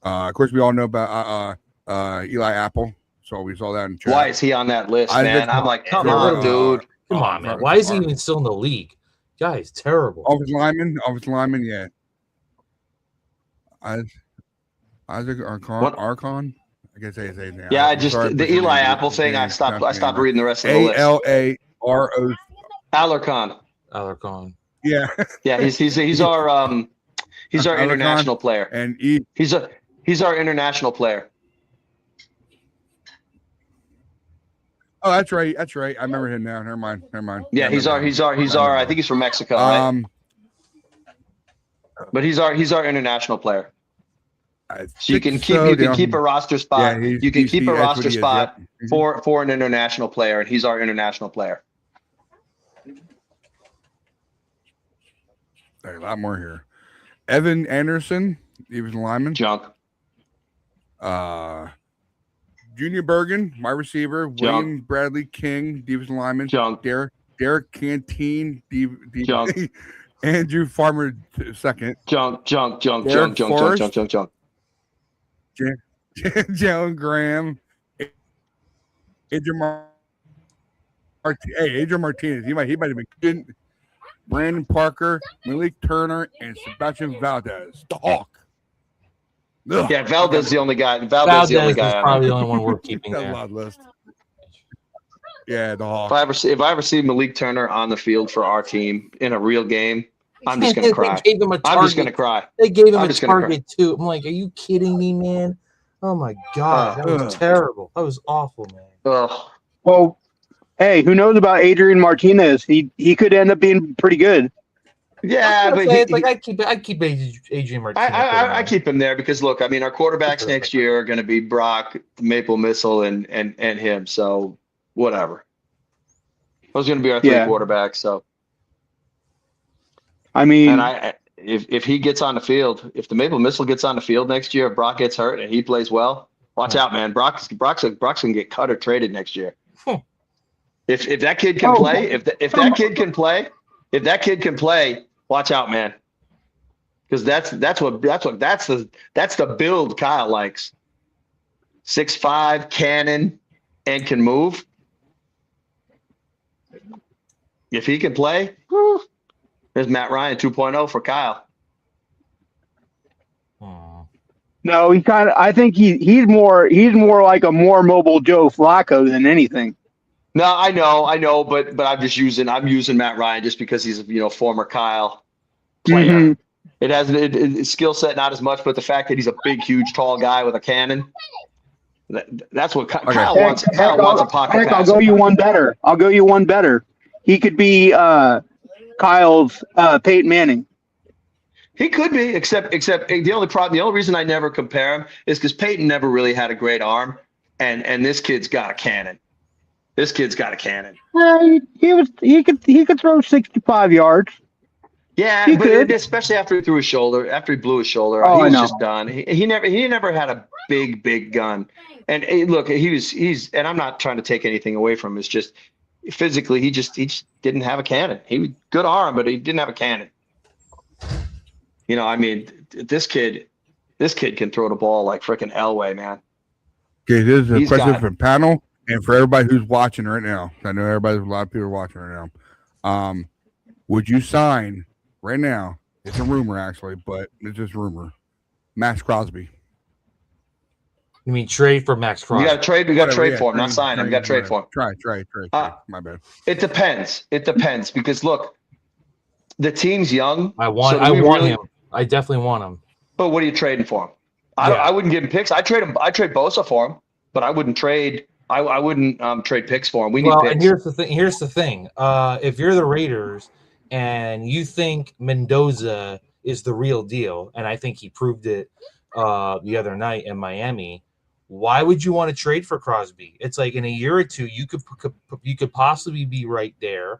Of course, we all know about Eli Apple. So we saw that in chat. Why is he on that list, man? I'm like, come on, dude. Come on, man. Why is he even still in the league? Guy is terrible. Offensive lineman, yeah. Isaac Archon. I guess I say now. Yeah, the Eli Apple thing. I stopped reading the rest of the list. ALARO. Alarcon. Yeah. Yeah, he's our international player, and he's our international player. Oh, that's right. I remember him now. Never mind. Yeah, he's our. I think he's from Mexico, right? But he's our international player. So you can keep a roster spot. Yeah, you can keep a roster spot for an international player, and he's our international player. A lot more here. Evan Anderson, he was a lineman. Junk. Junior Bergen, my receiver. Junk. William Bradley King, defensive lineman. Junk. Derek Canteen, Junk. Andrew Farmer, second. Junk. Joan Graham. Adrian Martinez. He might have been good. Brandon Parker, Malik Turner, and Sebastian Valdez. The Hawk. Ugh. Yeah, Valdez is the only guy. Valdez is probably the only one we're keeping there. List. Yeah, the Hawk. If I ever see Malik Turner on the field for our team in a real game, I'm just gonna cry. I'm just gonna cry. They gave him a target too. I'm like, are you kidding me, man? Oh my god, that was terrible. That was awful, man. Ugh. Well, hey, who knows about Adrian Martinez? He could end up being pretty good. Yeah, but I keep Adrian Martinez. I keep him there because look, I mean, our quarterbacks next year are going to be Brock, Maple Missile, and him. So whatever. Those are going to be our three quarterbacks. So I mean, and if he gets on the field, if the Maple Missile gets on the field next year, if Brock gets hurt and he plays well, watch out, man. Brock's gonna get cut or traded next year. If that kid can play, if that kid can play, watch out, man. Because that's the build Kyle likes. 6'5", cannon, and can move. If he can play, there's Matt Ryan 2.0 for Kyle. No, I think he's more like a more mobile Joe Flacco than anything. No, I know, but I'm using Matt Ryan just because he's former Kyle, player. Mhm. It has skill set, not as much, but the fact that he's a big, huge, tall guy with a cannon. That's what Kyle wants. Kyle wants a pocket I'll passer. go you one better. I'll go you one better. He could be Kyle's Peyton Manning. He could be, except the only reason I never compare him is because Peyton never really had a great arm, and this kid's got a cannon. This kid's got a cannon. He could throw 65 yards. Yeah, He but could. especially after he threw his shoulder, after he blew his shoulder, Oh, he was I know. just done. He never had a big gun. And look, he's and I'm not trying to take anything away from him. It's just physically he just didn't have a cannon. He was good arm, but he didn't have a cannon. You know, I mean, this kid can throw the ball like freaking Elway, man. Okay, this is a He's question got- for the panel and for everybody who's watching right now. I know a lot of people are watching right now. Would you sign right now? It's a rumor, actually, but it's just rumor. Max Crosby. You mean trade for Max Crosby? We got to trade. We got to Whatever, trade yeah, for him, not sign him. We got to trade for him. Try. My bad. It depends. Because look, the team's young. I want him. I definitely want him. But what are you trading for him? Yeah. I wouldn't give him picks. I trade Bosa for him, but I wouldn't trade. I wouldn't trade picks for him. We need picks. And here's the thing. If you're the Raiders and you think Mendoza is the real deal, and I think he proved it the other night in Miami, why would you want to trade for Crosby? It's like in a year or two, you could possibly be right there.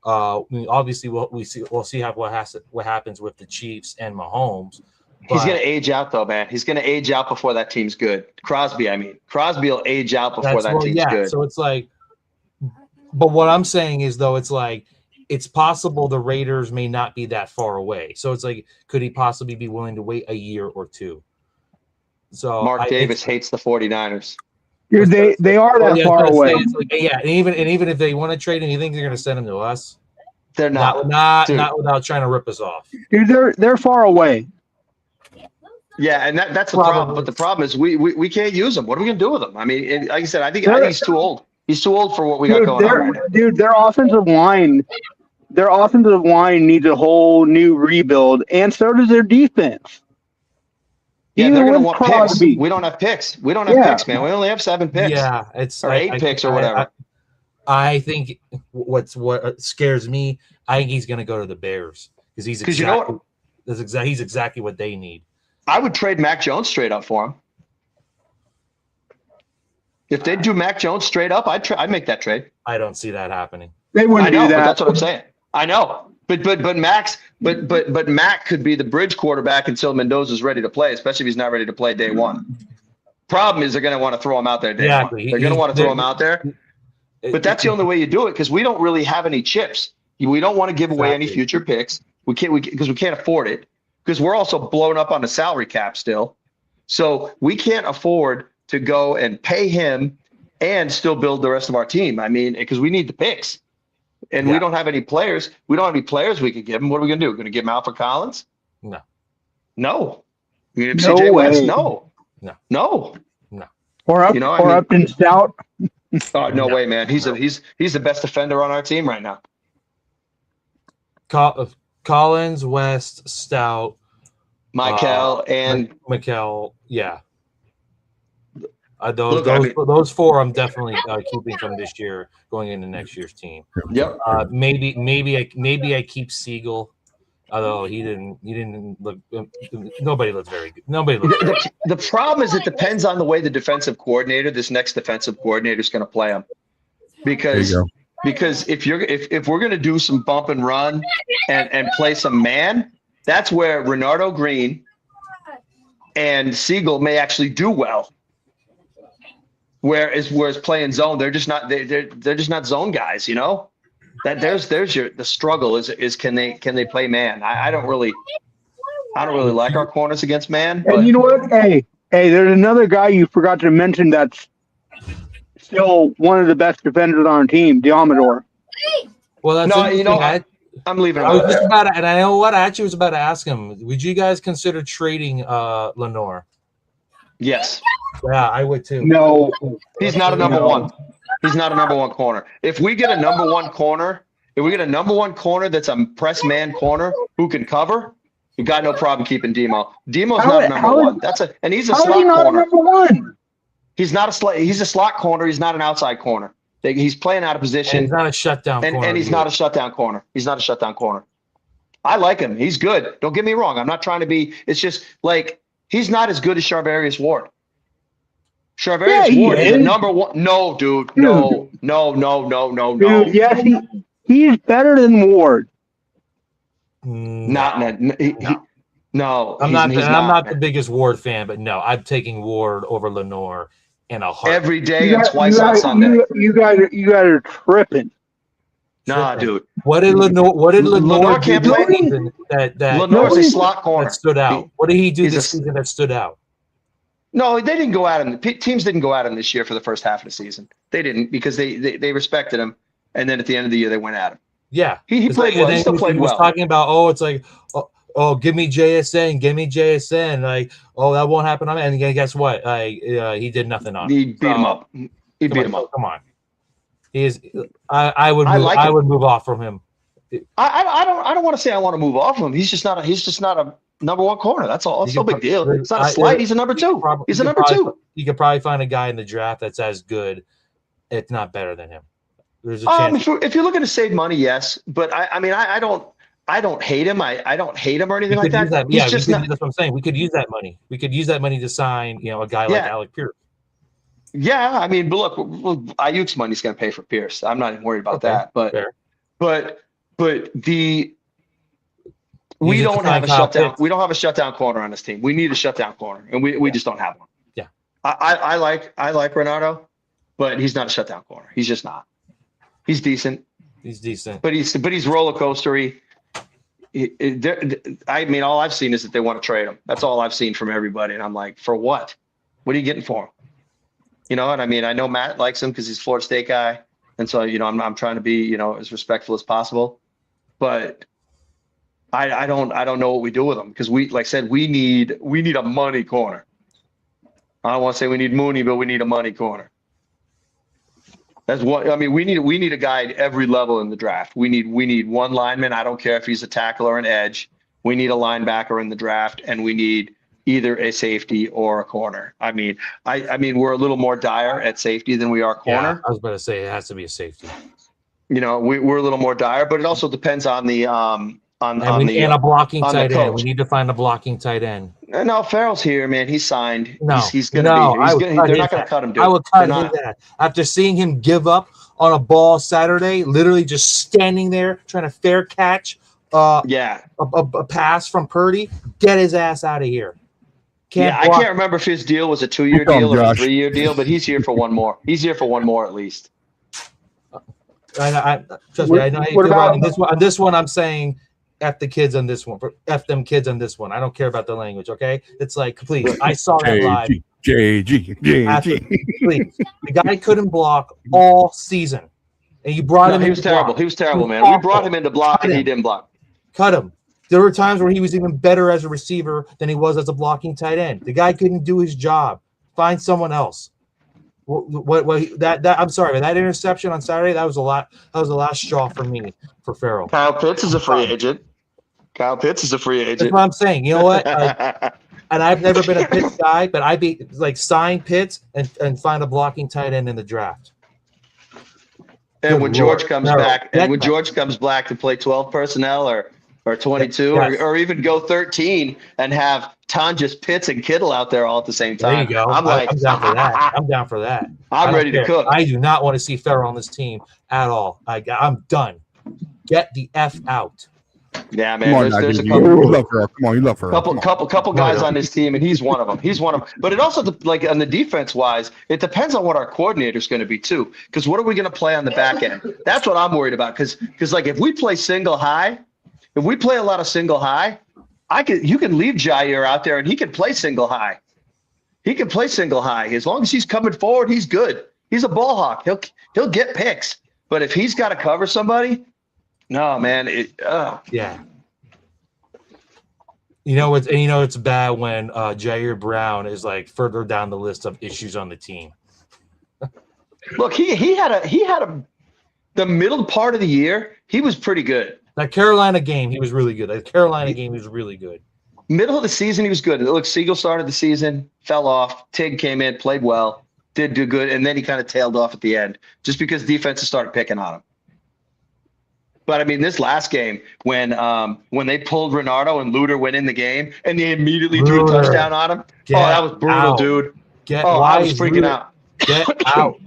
I mean, obviously, we'll see what happens with the Chiefs and Mahomes. He's going to age out, though, man. He's going to age out before that team's good. Crosby will age out before that team's good. So it's like, but what I'm saying is, though, it's like, it's possible the Raiders may not be that far away. So it's like, could he possibly be willing to wait a year or two? So Mark Davis hates the 49ers. Dude, they are that far away. Like, yeah, and even if they want to trade him, you think they're going to send him to us? They're not. Not without trying to rip us off. Dude, they're far away. Yeah, and that's the problem. But the problem is we can't use them. What are we going to do with them? I mean, like I said, I think he's too old. He's too old for what we got going on right now. Dude, their offensive line needs a whole new rebuild, and so does their defense. Yeah, they're going to want picks. We don't have picks. We don't have picks, man. We only have 7 picks. Yeah, it's or 8 picks or whatever. I think what scares me, I think he's going to go to the Bears because he's exactly what they need. I would trade Mac Jones straight up for him. If they do Mac Jones straight up, I'd make that trade. I don't see that happening. They wouldn't do that. But that's what I'm saying. I know. But Mac could be the bridge quarterback until Mendoza's ready to play, especially if he's not ready to play day one. Problem is they're going to want to throw him out there day one. They're going to want to throw him out there. But that's the only way you do it because we don't really have any chips. We don't want to give away any future picks. We can't afford it because we're also blown up on the salary cap still. So we can't afford to go and pay him and still build the rest of our team. I mean, because we need the picks. And we don't have any players. We don't have any players we could give him. What are we going to do? We're going to give him Alfred Collins? No. We're going to give CJ Wentz? No. Or Upton Stout? Oh, no way, man. He's the best defender on our team right now. Collins, West, Stout, Michael, and Mikel. Yeah. Those 4 I'm definitely keeping from this year going into next year's team. Yep. Maybe I keep Siegel, although he didn't look. Nobody looks very good. The problem is it depends on the way the defensive coordinator, this next defensive coordinator, is going to play him. Because if we're going to do some bump and run and play some man, that's where Renardo Green and Siegel may actually do well. Whereas playing zone, they're just not zone guys, you know. That there's the struggle is can they play man? I don't really like our corners against man. And you know what? Hey, there's another guy you forgot to mention that's still one of the best defenders on our team, Diamador. Well, that's I'm leaving. I was just about to, and I know what I actually was about to ask him. Would you guys consider trading Lenore? Yes. Yeah, I would too. No, he's not a number one. He's not a number one corner. If we get a number one corner If we get a number one corner that's a press man corner who can cover, you got no problem keeping Demo. Demo's not a number one. And he's a slot corner. Number one? He's not a slot. He's a slot corner. He's not an outside corner. He's playing out of position. And he's not a shutdown corner. And he's not a shutdown corner. He's not a shutdown corner. I like him. He's good. Don't get me wrong. I'm not trying to be. It's just like he's not as good as Charvarius Ward. Charvarius Ward is a number one. No, dude. No. Dude, yes, he's better than Ward. No. I'm not the biggest Ward fan, but no, I'm taking Ward over Lenore in a heartbeat. Every day and twice on Sunday. You guys are tripping. Nah, dude. What did Lenore can't do play. that Lenore's a slot corner that stood out? What did he do this season that stood out? No, they didn't go at him. Teams didn't go at him this year for the first half of the season. They didn't because they respected him, and then at the end of the year they went at him. Yeah, he played well. He still played well. He was talking about it's like give me JSN, like that won't happen on me. And guess what? He did nothing on. He beat him up. He beat him up. Come on. He is. I would move off from him. I don't want to say I want to move off of him. He's just not a number one corner. That's all. It's no big deal. It's not a slight. He's a number two. He's a number two. You could probably find a guy in the draft that's as good, if not better than him. There's a chance. If you're looking to save money, yes. But I don't hate him. I don't hate him or anything like that. That's what I'm saying. We could use that money. We could use that money to sign, a guy like Alec Pierce. Yeah, but look, Ayuk's money's going to pay for Pierce. I'm not even worried about that. But we don't have a shutdown. We don't have a shutdown corner on this team. We need a shutdown corner, and we just don't have one. Yeah, I like Renato, but he's not a shutdown corner. He's just not. He's decent. But he's roller coastery. All I've seen is that they want to trade him. That's all I've seen from everybody, and I'm like, for what? What are you getting for him? You know what I mean? I know Matt likes him because he's a Florida State guy, and so I'm trying to be as respectful as possible. But I don't know what we do with him because we need a money corner. I don't want to say we need Mooney, but we need a money corner. That's what we need a guy at every level in the draft. We need one lineman. I don't care if he's a tackle or an edge. We need a linebacker in the draft, and we need either a safety or a corner. We're a little more dire at safety than we are corner. Yeah, I was about to say it has to be a safety. We're a little more dire, but it also depends on the and a blocking tight end. We need to find a blocking tight end. No, Farrell's here, man. He's signed. No, he's going to be here. They're not going to cut him, dude. I would cut him that. After seeing him give up on a ball Saturday, literally just standing there trying to fair catch a pass from Purdy, get his ass out of here. I can't remember if his deal was a 2-year deal or a 3-year deal, but he's here for one more. He's here for one more at least. Trust me, I know on this one, I'm saying F the kids on this one. F them kids on this one. I don't care about the language, okay? It's like, please, I saw that live. JG. Please. The guy couldn't block all season. And you brought him in. He was terrible. He was terrible, man. We brought him in to block and he didn't block. Cut him. There were times where he was even better as a receiver than he was as a blocking tight end. The guy couldn't do his job. Find someone else. I'm sorry, but that interception on Saturday, that was the last straw for me for Farrell. Kyle Pitts is a free agent. That's what I'm saying. You know what? And I've never been a Pitts guy, but I'd be like sign Pitts and find a blocking tight end in the draft. And when George comes back, to play 12 personnel or 22 or even go 13 and have Tonjes, Pitts, and Kittle out there all at the same time. There you go. I'm down for that. I'm ready to cook. I do not want to see Farrell on this team at all. I'm done. Get the F out. Yeah, man. There's a couple. You love Farrell. Come on, you love Farrell. Couple guys on this team, and he's one of them. But it also, like on the defense wise, it depends on what our coordinator is going to be too. Because what are we going to play on the back end? That's what I'm worried about. Because like if we play single high. If we play a lot of single high, you can leave Jair out there and he can play single high. He can play single high. As long as he's coming forward, he's good. He's a ball hawk. He'll get picks. But if he's got to cover somebody, no, man. Yeah. It's bad when Jair Brown is like further down the list of issues on the team. Look, he had a the middle part of the year, he was pretty good. That Carolina game, he was really good. That Carolina game, he was really good. Middle of the season, he was good. Look, Siegel started the season, fell off. Tig came in, played well, did do good, and then he kind of tailed off at the end just because defenses started picking on him. But I mean, this last game when they pulled Renardo and Luter went in the game and they immediately threw a touchdown on him. That was brutal, dude. I was freaking out. Get out.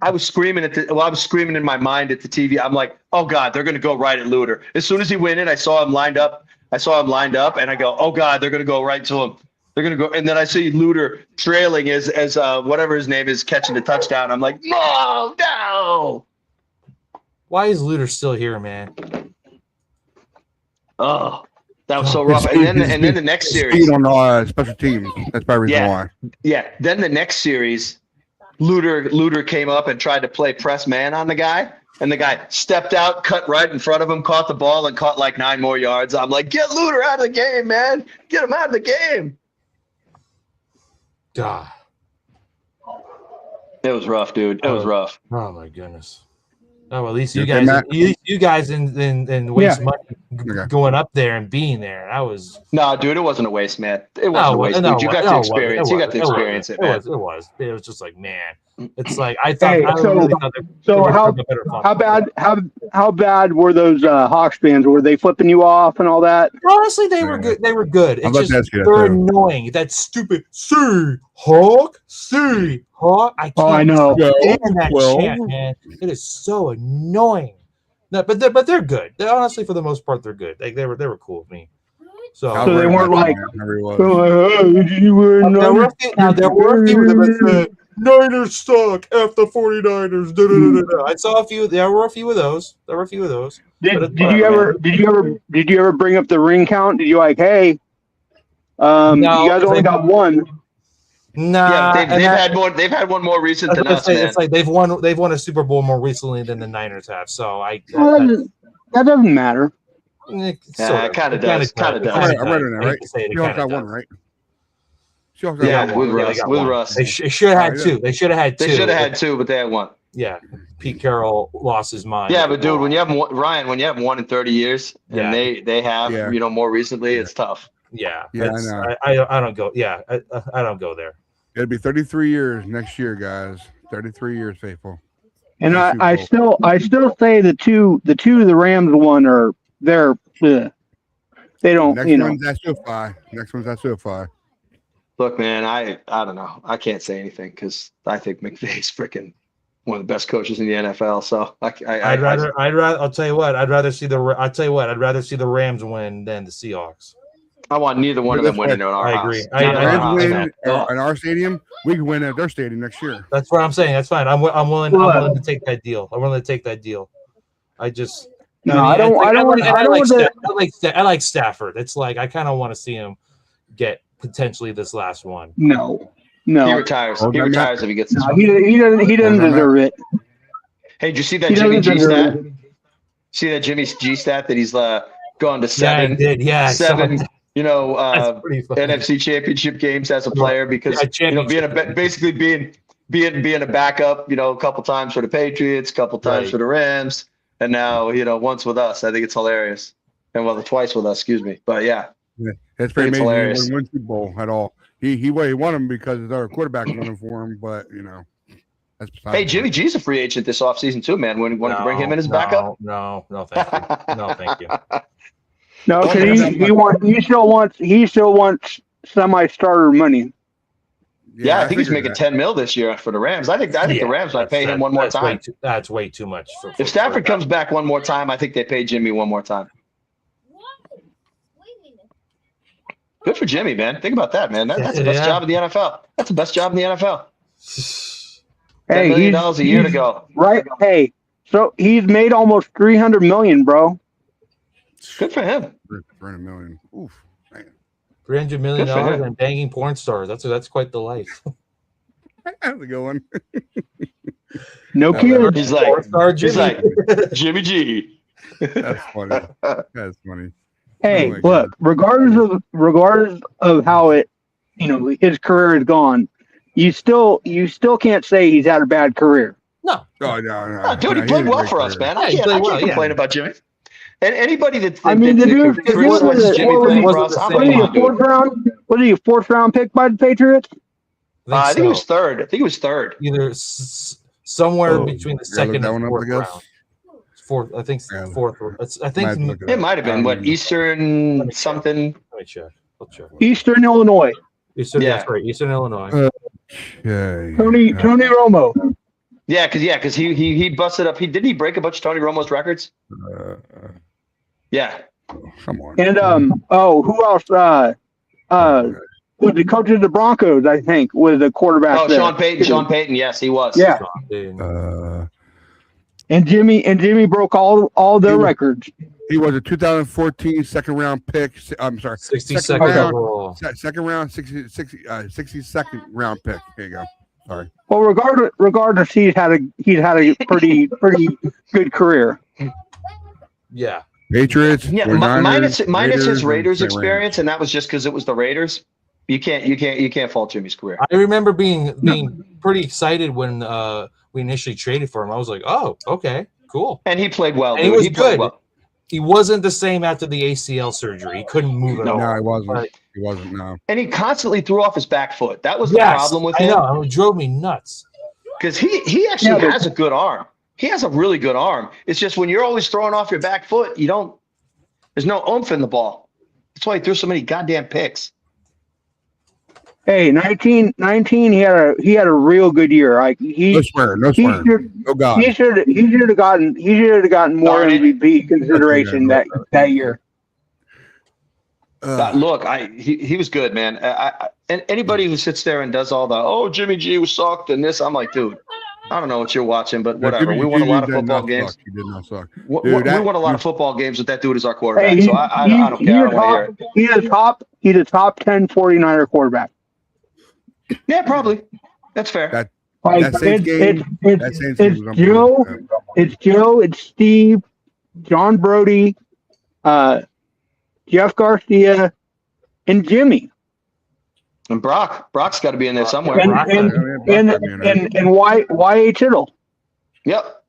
I was screaming I was screaming in my mind at the TV. I'm like, oh God, they're gonna go right at Luter. As soon as he went in, I saw him lined up, and I go, oh God, they're gonna go right to him. They're gonna go, and then I see Luter trailing as whatever his name is catching the touchdown. I'm like, no. Why is Luter still here, man? Oh, that was so rough. And then the next series on special teams. That's probably the reason why. Yeah. Then the next series, Luter came up and tried to play press man on the guy, and the guy stepped out, cut right in front of him, caught the ball, and caught like 9 more yards. I'm like, get Luter out of the game, man. Get him out of the game. God. It was rough, dude. It was rough. Oh my goodness. Oh, at least you guys didn't waste money going up there and being there. That was no, dude. It wasn't a waste, man. It wasn't a waste. Dude. You got the experience. You got the experience. It was. It was just like, man. It's like I thought. How bad were those Hawks fans? Were they flipping you off and all that? Honestly, they were good. They were good. It's just they're annoying. That stupid Hawk. I know. Stand that chant, man. It is so annoying. No, but they're good. They're honestly, for the most part, they're good. They were cool with me. So they weren't like. There were a few that said Niners suck. F the 49ers. I saw a few. There were a few of those. Did you ever bring up the ring count? Did you like, hey, no, you guys only got one? Nah, they've had one more recent than us. It's like they've won a Super Bowl more recently than the Niners have. So that doesn't matter. It kind of does. I'm right on that, right? Seahawks got one, right? With Russ. They should have had two. They should have had two, but they had one. Yeah, Pete Carroll lost his mind. Yeah, but dude, when you have one in 30 years, and they have more recently, it's tough. Yeah, I don't go. Yeah, I don't go there. It'll be 33 years next year, guys. 33 years, faithful. And I still say the Rams one they don't. Next one's at SoFi. Next one's at SoFi. Look, man, I don't know. I can't say anything because I think McVay's freaking one of the best coaches in the NFL. So I'd rather. I'll tell you what. I'd rather see the Rams win than the Seahawks. I want neither one of them winning in our house. I agree. In our stadium, we can win at their stadium next year. That's what I'm saying. That's fine. I'm willing to take that deal. I just. I like Stafford. It's like I kind of want to see him get potentially this last one. No. He retires. He retires if he gets this one. He doesn't deserve it. Hey, did you see that Jimmy G stat? See that Jimmy G stat that he's gone to 7? Yeah, I did. Yeah, 7. NFC Championship games as a player because being a backup, a couple times for the Patriots, a couple times for the Rams, and now once with us. I think it's hilarious, and twice with us. Excuse me, but yeah, it's pretty amazing. Hilarious. He didn't win Super Bowl at all. He won him because our quarterback won him for him, but that's hey, Jimmy G's a free agent this offseason too, man. When you want to bring him in as backup? No, thank you. No, thank you. No, because he still wants semi-starter money. Yeah, I think he's making $10 million this year for the Rams. I think the Rams might pay him one more time. That's way too much. If Stafford comes back one more time, I think they pay Jimmy one more time. Good for Jimmy, man. Think about that, man. That's the best job in the NFL. That's the best job in the NFL. Hey, $10 million a year to go. Right. Hey, so he's made almost $300 million, bro. Good for him. $300 million. Oof, man. $300 million and banging porn stars. That's quite the life. How's it going? No kids. He's like Jimmy G. That's funny. That's funny. Hey, look. Regardless of how it, his career is gone, you still can't say he's had a bad career. No. Oh, no. Dude, he played well for us, man. I can't complain about Jimmy. And anybody that I mean, the dude criticizes Jimmy playing for us, I'm like, what are you, fourth round pick by the Patriots? I think he was third. I think he was third. Either somewhere between the second and fourth round. Fourth, I think fourth. I think it might have been Eastern something. Let me check. I'll check. Eastern Illinois. That's right. Eastern Illinois. Okay. Tony Romo. Yeah, because he busted up. Didn't he break a bunch of Tony Romo's records? Yeah. Come on. And who else? Was the coach of the Broncos? I think was the quarterback. Oh, Sean Payton. Sean Payton. Yes, he was. Yeah. And Jimmy broke all their records. He was a 2014 second round pick. I'm sorry, 62nd round. Second round, 62nd round pick. Here you go. Sorry. Well, regardless, he's had a pretty good career. Yeah. Patriots. Yeah, minus his Raiders experience, and that was just because it was the Raiders. You can't fault Jimmy's career. I remember being pretty excited when we initially traded for him. I was like, oh, okay, cool. And he played well. And he was good. Well. He wasn't the same after the ACL surgery. He couldn't move at all. No, he wasn't. He wasn't. No. And he constantly threw off his back foot. That was the problem with him. I know. It drove me nuts. Because he actually has a good arm. He has a really good arm. It's just when you're always throwing off your back foot, there's no oomph in the ball. That's why he threw so many goddamn picks. Hey, 19, he had a real good year. Like no swearing. Oh God. He should have gotten more MVP consideration that year. Look, he was good, man. And anybody who sits there and does all the Jimmy G was sucked and this, I'm like, dude, I don't know what you're watching, but whatever. We won a lot of football games. He did not suck. We won a lot of football games with that dude as our quarterback. So I don't care. I don't want to hear it. He's a top 10 49er quarterback. Yeah, probably. That's fair. It's Joe, it's Steve, John Brody, Jeff Garcia, and Jimmy. And Brock's got to be in there somewhere. And Y.H. Tittle. Yep.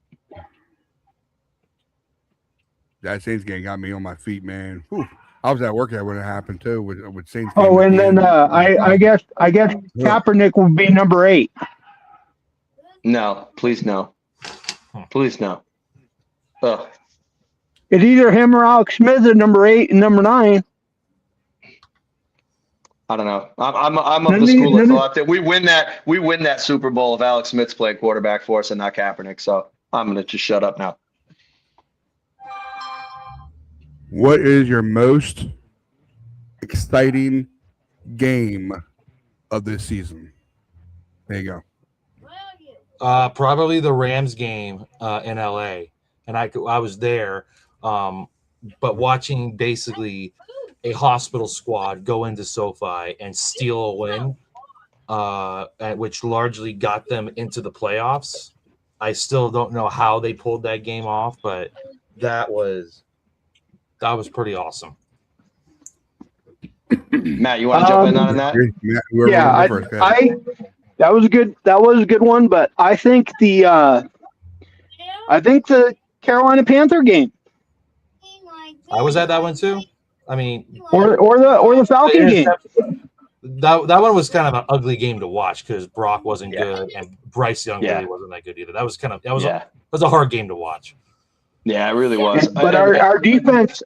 That Saints game got me on my feet, man. Whew. I was at work that when it happened too with Saints. Oh, and then I guess Kaepernick would be number 8. No, please no. Please no. Ugh. It's either him or Alex Smith at number 8 and number 9. I don't know. I'm of the school of thought that we win that Super Bowl if Alex Smith's playing quarterback for us and not Kaepernick. So I'm gonna just shut up now. What is your most exciting game of this season? There you go. Probably the Rams game in LA, and I was there, but watching basically a hospital squad go into SoFi and steal a win, which largely got them into the playoffs. I still don't know how they pulled that game off, but that was pretty awesome. Matt, you want to jump in on that? That was a good one, but I think the Carolina Panther game. I was at that one too. I mean, or the Falcon game. That one was kind of an ugly game to watch because Brock wasn't good and Bryce Young really wasn't that good either. That was a hard game to watch. Yeah, it really was. But our defense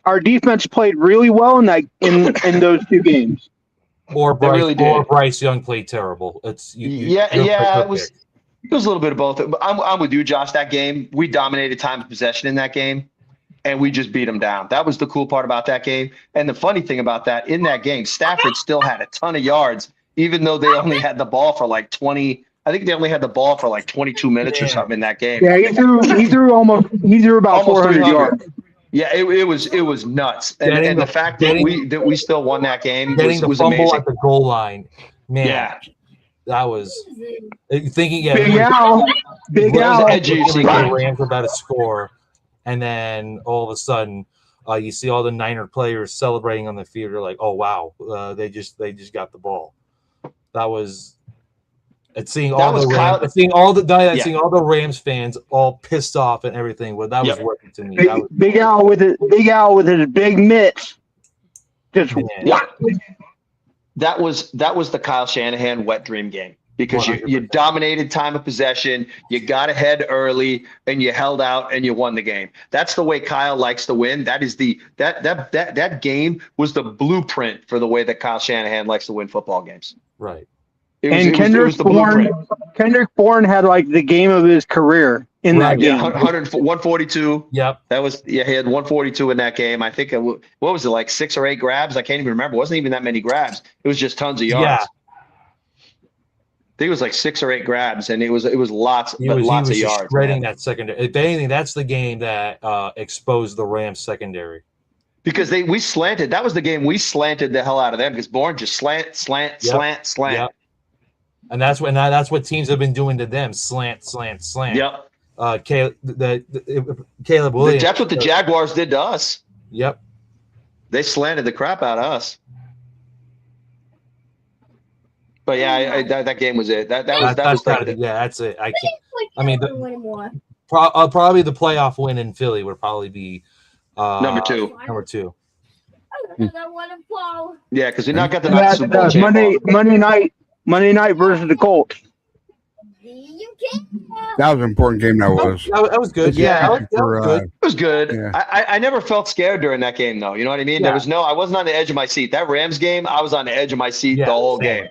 played really well in those two games. Or Bryce Young played terrible. It was a little bit of both. But I'm with you, Josh. That game, we dominated time of possession in that game, and we just beat them down. That was the cool part about that game. And the funny thing about that, in that game, Stafford still had a ton of yards, even though they only had the ball for like 20. I think they only had the ball for like 22 minutes or something in that game. Yeah, he threw about 400 yards. Yeah, it was nuts. And the fact that we still won that game was fumble amazing. At the goal line, man. Yeah, that was thinking. Yeah, Big Al. The Rams were about to score, and then all of a sudden, you see all the Niner players celebrating on the field. You're like, oh wow, they just got the ball. That was. And seeing all the Rams, seeing all the Rams fans all pissed off and everything. Well, that was worth it to me. Big Al with his big mitts. Just that was the Kyle Shanahan wet dream game. Because you dominated time of possession, you got ahead early, and you held out and you won the game. That's the way Kyle likes to win. That is that game was the blueprint for the way that Kyle Shanahan likes to win football games. Right. Kendrick Bourne had like the game of his career in that game. 142. Yep. He had 142 in that game. I think what was it, like 6 or 8 grabs? I can't even remember. It wasn't even that many grabs. It was just tons of yards. Yeah. I think it was like 6 or 8 grabs, and it was lots of yards. Shredding that secondary. If anything, that's the game that exposed the Rams secondary. Because we slanted. That was the game we slanted the hell out of them because Bourne just slant. Yep. And that's what teams have been doing to them. Slant. Yep. Caleb Williams. That's what the Jaguars did to us. Yep. They slanted the crap out of us. But yeah, that game was it. That's it. I can't. I mean, probably the playoff win in Philly would probably be number 2. Number 2. Yeah, because we not got the Super Bowl Monday night versus the Colts. That was an important game. That was. That was good. Yeah, good. It was good. Yeah. I never felt scared during that game, though. You know what I mean? Yeah. I wasn't on the edge of my seat. That Rams game, I was on the edge of my seat the whole game.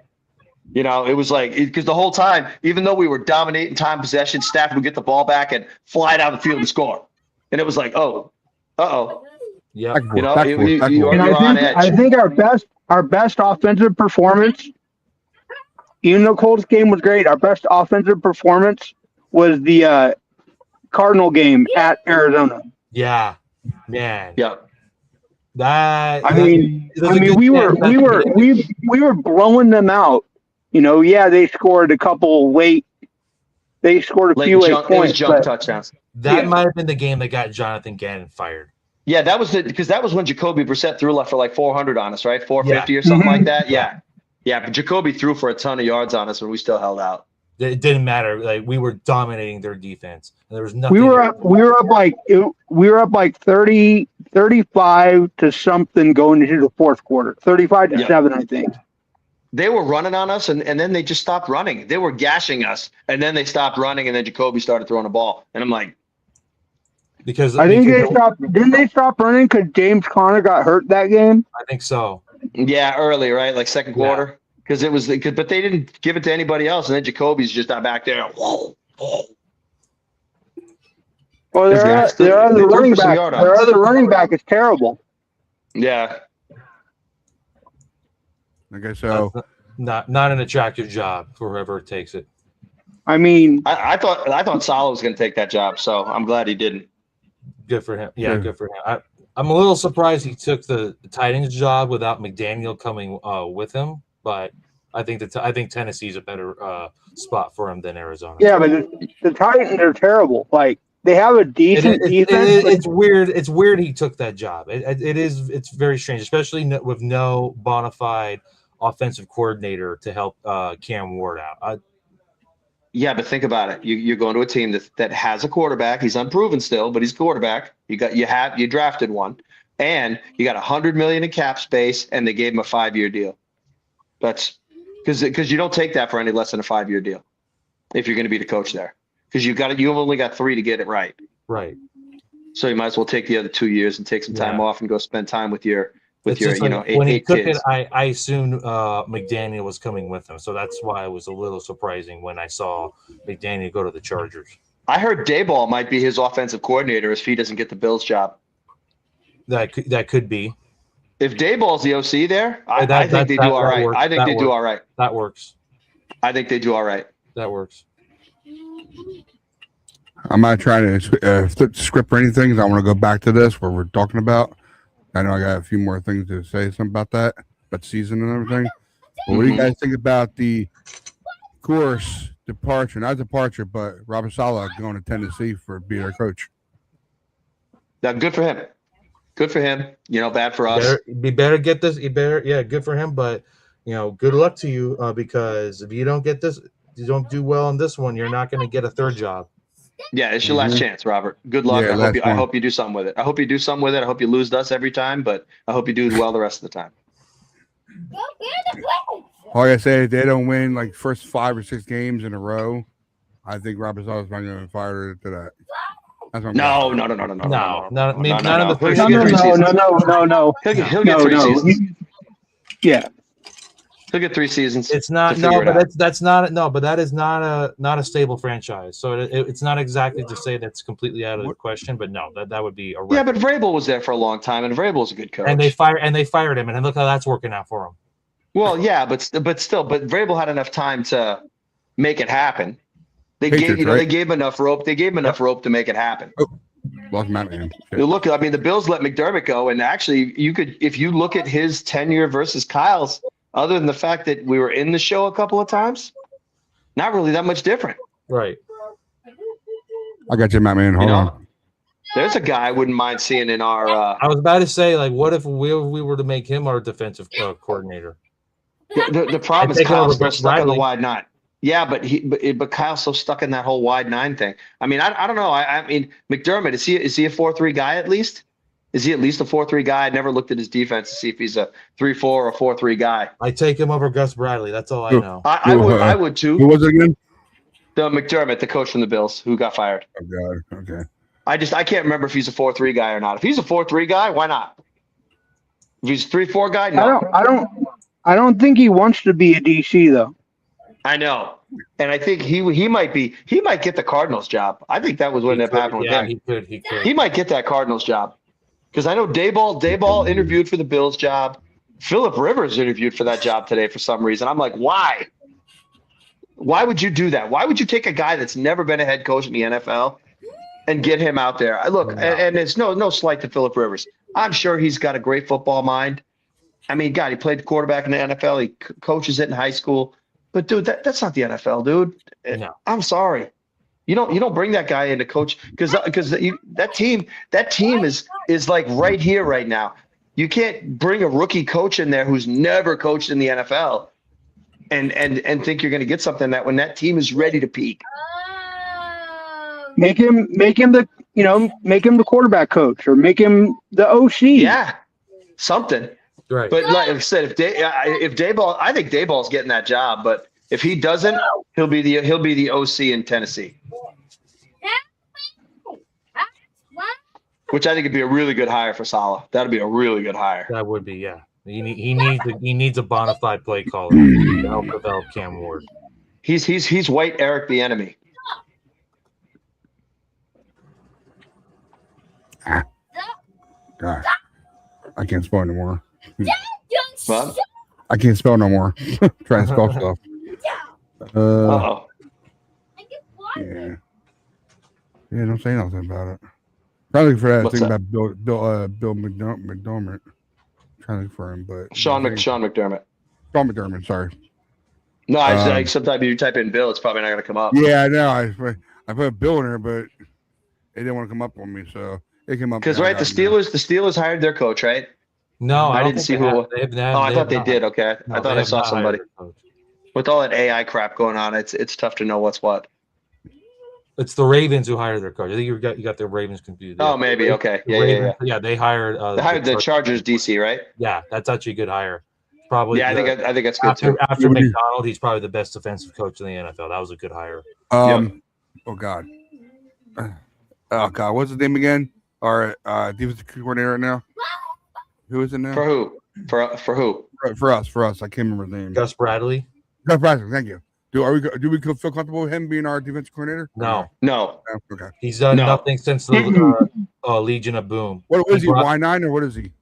You know, it was like because the whole time, even though we were dominating time possession, Stafford would get the ball back and fly down the field and score, and it was like, yeah. You know, you're on edge. I think our best offensive performance, even though Colts game was great, our best offensive performance was the Cardinal game at Arizona. Yeah, man. Yeah. We were blowing them out. You know, they scored a couple late. They scored a few late points. Jump touchdowns. That might have been the game that got Jonathan Gannon fired. Yeah, that was because that was when Jacoby Brissett threw left for like 400 on us, right? 450 or something like that. Yeah. Yeah, but Jacoby threw for a ton of yards on us when we still held out. It didn't matter. Like we were dominating their defense. And there was nothing. We were up like 30, 35 to something going into the fourth quarter. 35 to 7, I think. They were running on us, and then they just stopped running. They were gashing us, and then they stopped running, and then Jacoby started throwing the ball. And I'm like, didn't they stop running because James Conner got hurt that game? I think so. Yeah, early, right? Like second quarter. Because but they didn't give it to anybody else, and then Jacoby's just not back there. Whoa. Well, their other running back is terrible. Yeah. Okay, so not an attractive job for whoever takes it. I mean, I thought Salah was going to take that job, so I'm glad he didn't. Good for him. Yeah, good for him. I'm a little surprised he took the tight end job without McDaniel coming with him, but I think Tennessee's a better spot for him than Arizona. Yeah, but the Titans are terrible. Like they have a decent defense. It's weird. It's weird he took that job. It's very strange, especially with no bona fide offensive coordinator to help Cam Ward out. Yeah, but think about it. You're going to a team that has a quarterback. He's unproven still, but he's a quarterback. You drafted one, and you got $100 million in cap space, and they gave him a 5-year deal. That's because you don't take that for any less than a 5-year deal if you're going to be the coach there. Because you've only got 3 to get it right. Right. So you might as well take the other 2 years and take some time off and go spend time with your when he took kids. it, I assumed McDaniel was coming with him, so that's why it was a little surprising when I saw McDaniel go to the Chargers. I heard Daboll might be his offensive coordinator if he doesn't get the Bills job. That could be. If Daboll's the OC there, I think they do all right. I think they do all right. That works. I think they do all right. That works. I'm not trying to flip the script or anything. 'Cause I want to go back to this where we're talking about. I know I got a few more things to say something about that, about the season and everything. But what do you guys think about the course departure? Not departure, but Robert Saleh going to Tennessee for being our coach. Now, good for him. Good for him. Bad for us. Better get this. Good for him. But good luck to you because if you don't get this, you don't do well in this one, you're not going to get a third job. Yeah, it's your last chance, Robert. Good luck. Yeah, I hope you do something with it. I hope you do something with it. I hope you lose to us every time, but I hope you do well the rest of the time. Like I say, if they don't win like first 5 or 6 games in a row, I think Robert Sala's not going to fire to that. That's what I'm No. None of the first No. He'll get 3 seasons. Yeah. He'll get 3 seasons. It's not that's not but that is not a stable franchise. So it's not exactly to say that's completely out of the question, but no, that would be a record. Yeah, but Vrabel was there for a long time, and Vrabel's a good coach. And they fired him, and look how that's working out for him. Well, yeah, but Vrabel had enough time to make it happen. They gave him enough rope. They gave him enough rope to make it happen. Lost Matt, man. Look, I mean, the Bills let McDermott go, and actually, if you look at his tenure versus Kyle's, other than the fact that we were in the show a couple of times, not really that much different. Right. I got you, Matt, man. Hold on. There's a guy I wouldn't mind seeing in our. I was about to say, like, what if we were to make him our defensive coordinator? The problem is Kyle's still stuck on the wide 9. Yeah, but Kyle's so stuck in that whole wide 9 thing. I mean, I don't know. I mean, McDermott, is he a 4-3 guy at least? Is he at least a 4-3 guy? I never looked at his defense to see if he's a 3-4 or 4-3 guy. I take him over Gus Bradley. That's all I know. I would too. Who was it again? The McDermott, the coach from the Bills, who got fired. Oh God. Okay. I can't remember if he's a 4-3 guy or not. If he's a 4-3 guy, why not? If he's a 3-4 guy, no. I don't think he wants to be a DC though. I know, and I think he might get the Cardinals job. I think that was what ended up happening with him. He could. He might get that Cardinals job because I know Dayball interviewed for the Bills job. Phillip Rivers interviewed for that job today for some reason. I'm like, why? Why would you do that? Why would you take a guy that's never been a head coach in the NFL and get him out there? And it's no slight to Phillip Rivers. I'm sure he's got a great football mind. I mean, God, he played quarterback in the NFL. He coaches it in high school. But dude, that's not the NFL, dude. No. I'm sorry. You don't bring that guy in to coach because that team is like right here right now. You can't bring a rookie coach in there who's never coached in the NFL and think you're going to get something that when that team is ready to peak. Make him the quarterback coach or make him the OC. Yeah, something. Right. But like I said, if Dayball, I think Dayball's getting that job. But if he doesn't, he'll be the OC in Tennessee, which I think would be a really good hire for Saleh. That'd be a really good hire. That would be, yeah. He needs a bona fide play caller to help develop Cam Ward. He's white Eric the enemy. God, I can't spell anymore. What? I can't spell no more. Trying to spell stuff. Uh-oh. Yeah. Yeah, don't say nothing about it. Probably for that. What's Think that? about Bill McDermott. Trying to look for him, but Sean McDermott. Sean McDermott. Sorry. No, I like sometimes you type in Bill, it's probably not going to come up. Yeah, I know. I put Bill in there, but it didn't want to come up on me, so it came up. Because right, the Steelers hired their coach, right? No, I didn't see who. I thought they did. Okay, I thought I saw somebody. With all that AI crap going on, it's tough to know what's what. It's the Ravens who hired their coach. I think you got the Ravens confused. Oh, maybe. Okay. Yeah. Yeah, they hired. They hired the Chargers DC, right? Yeah, that's actually a good hire. Probably. Yeah, I think that's good too. After McDonald, he's probably the best defensive coach in the NFL. That was a good hire. Oh God. Oh God, what's his name again? Our defensive coordinator right now. Who is it now? For who? For who? For us. I can't remember his name. Gus Bradley. Gus Bradley. Thank you. Do we feel comfortable with him being our defensive coordinator? No. Okay. He's done nothing since the Legion of Boom. What is he? Y9 or what is he?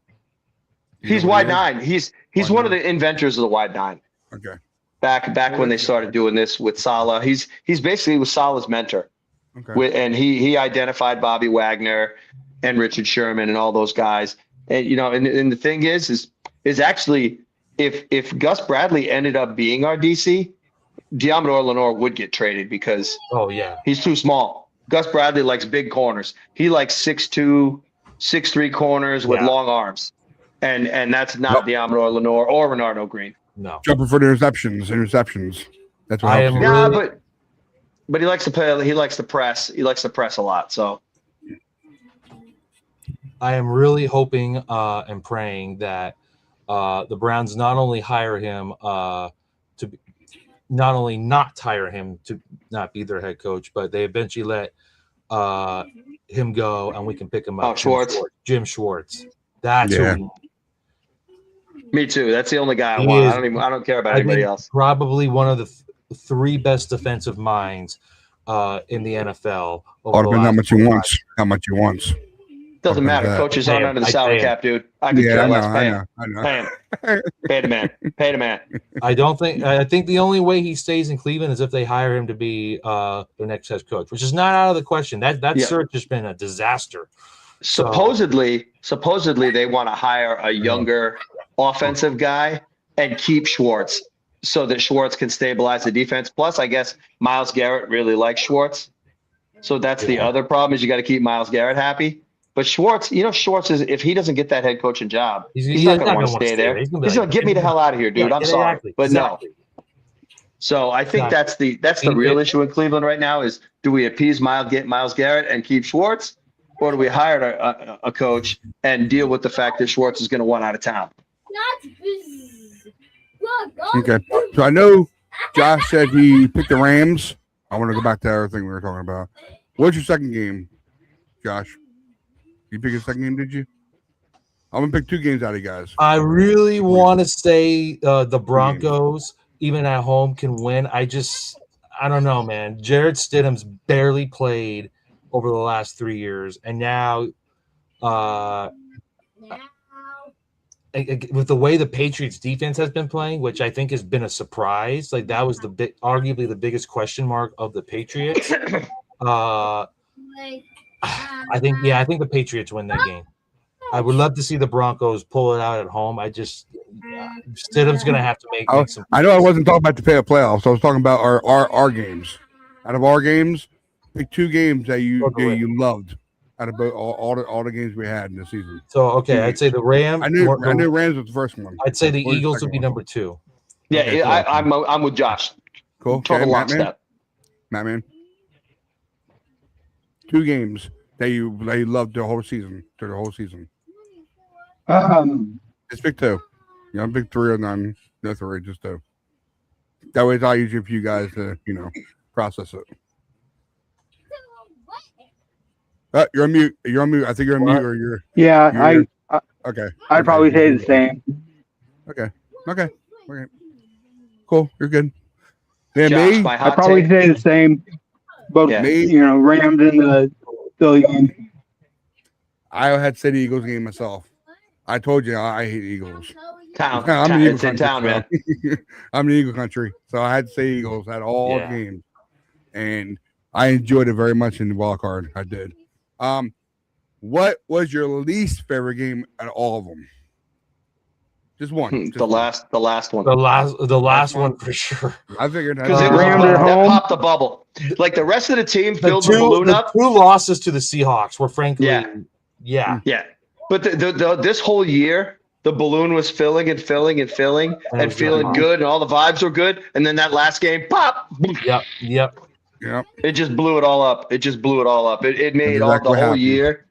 He's wide 9. He's one of the inventors of the wide 9. Okay. Back when they started doing this with Saleh, he's basically was Saleh's mentor. Okay. And he identified Bobby Wagner and Richard Sherman and all those guys. And and the thing is actually if Gus Bradley ended up being our DC, Diamador Lenore would get traded because he's too small. Gus Bradley likes big corners. He likes 6'2", 6'3" corners with long arms. And that's not Diamador Lenore or Renardo Green. No. Jumping for the interceptions. That's what helps you. Yeah, but he likes to play. He likes to press. He likes to press a lot. So I am really hoping and praying that the Browns not only hire him to not only not hire him to not be their head coach, but they eventually let him go and we can pick him up. Oh, Schwartz. Jim Schwartz. That's who we need. Me too. That's the only guy I want. I don't care about anybody else. Probably one of the three best defensive minds in the NFL. All depends how much he wants. How much he wants. Doesn't matter. Coaches aren't under the salary cap, dude. I could care less. Pay him. Pay the man. Pay the man. I think the only way he stays in Cleveland is if they hire him to be their next head coach, which is not out of the question. That search has been a disaster. Supposedly they want to hire a younger offensive guy and keep Schwartz so that Schwartz can stabilize the defense. Plus, I guess Myles Garrett really likes Schwartz. So that's the other problem is you got to keep Myles Garrett happy. But Schwartz, Schwartz is if he doesn't get that head coaching job, he's not going to want to stay there. He's going to get me the hell out of here, dude. I'm sorry, but no. So I think that's the real issue in Cleveland right now is do we appease Myles Garrett and keep Schwartz, or do we hire a coach and deal with the fact that Schwartz is going to want out of town? Okay, so I know Josh said he picked the Rams. I want to go back to everything we were talking about. What's your second game, Josh? You pick a second game, did you? I'm gonna pick two games out of you guys. I really want to say the Broncos, even at home, can win. I don't know, man. Jared Stidham's barely played over the last 3 years, and now, with the way the Patriots defense has been playing, which I think has been a surprise, like that was arguably the biggest question mark of the Patriots. I think the Patriots win that game. I would love to see the Broncos pull it out at home. Stidham's going to have to make some. I know I wasn't talking about the playoffs. I was talking about our games. Out of our games, pick two games that you loved out of all the games we had in the season. So I'd say the Rams. I knew Rams was the first one. I'd say the Eagles would be number 2. Yeah, okay, cool. I'm with Josh. Cool. Total lockstep. Matt, two games that you loved the whole season. Just pick two. I'm pick 3 or none. No 3, just 2. That way it's all easier for you guys to, process it. You're on mute. I think you're on mute or you're. Yeah, okay. I'd probably say the same. Okay. Cool. You're good. Then Josh, me, I'd probably say the same. Both, Rams and the Philly game. I had said the Eagles game myself. I told you I hate Eagles. It's in town, man. I'm in Eagle country, so I had to say Eagles at all games, and I enjoyed it very much in the wild card. I did. What was your least favorite game at all of them? Just one. The last one. The last one for sure. I figured because that popped the bubble. Like the rest of the team filled the balloon up. 2 losses to the Seahawks were frankly, yeah. But this whole year, the balloon was filling and feeling good, and all the vibes were good. And then that last game, pop. Yep. It just blew it all up. It made the whole year.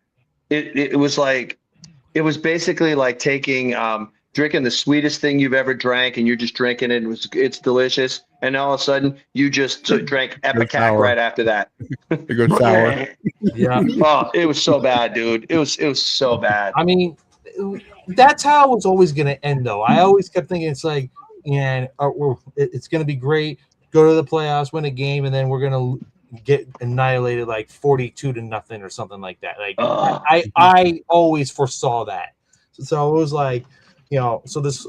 It was basically like taking drinking the sweetest thing you've ever drank, and you're just drinking it. It's delicious, and all of a sudden you just drank Epicac right after that. It goes sour. Yeah. Oh, it was so bad, dude. It was so bad. I mean, that's how it was always going to end, though. I always kept thinking it's like, it's going to be great. Go to the playoffs, win a game, and then we're going to get annihilated like 42-0 or something like that. Like I always foresaw that. So it was like, so this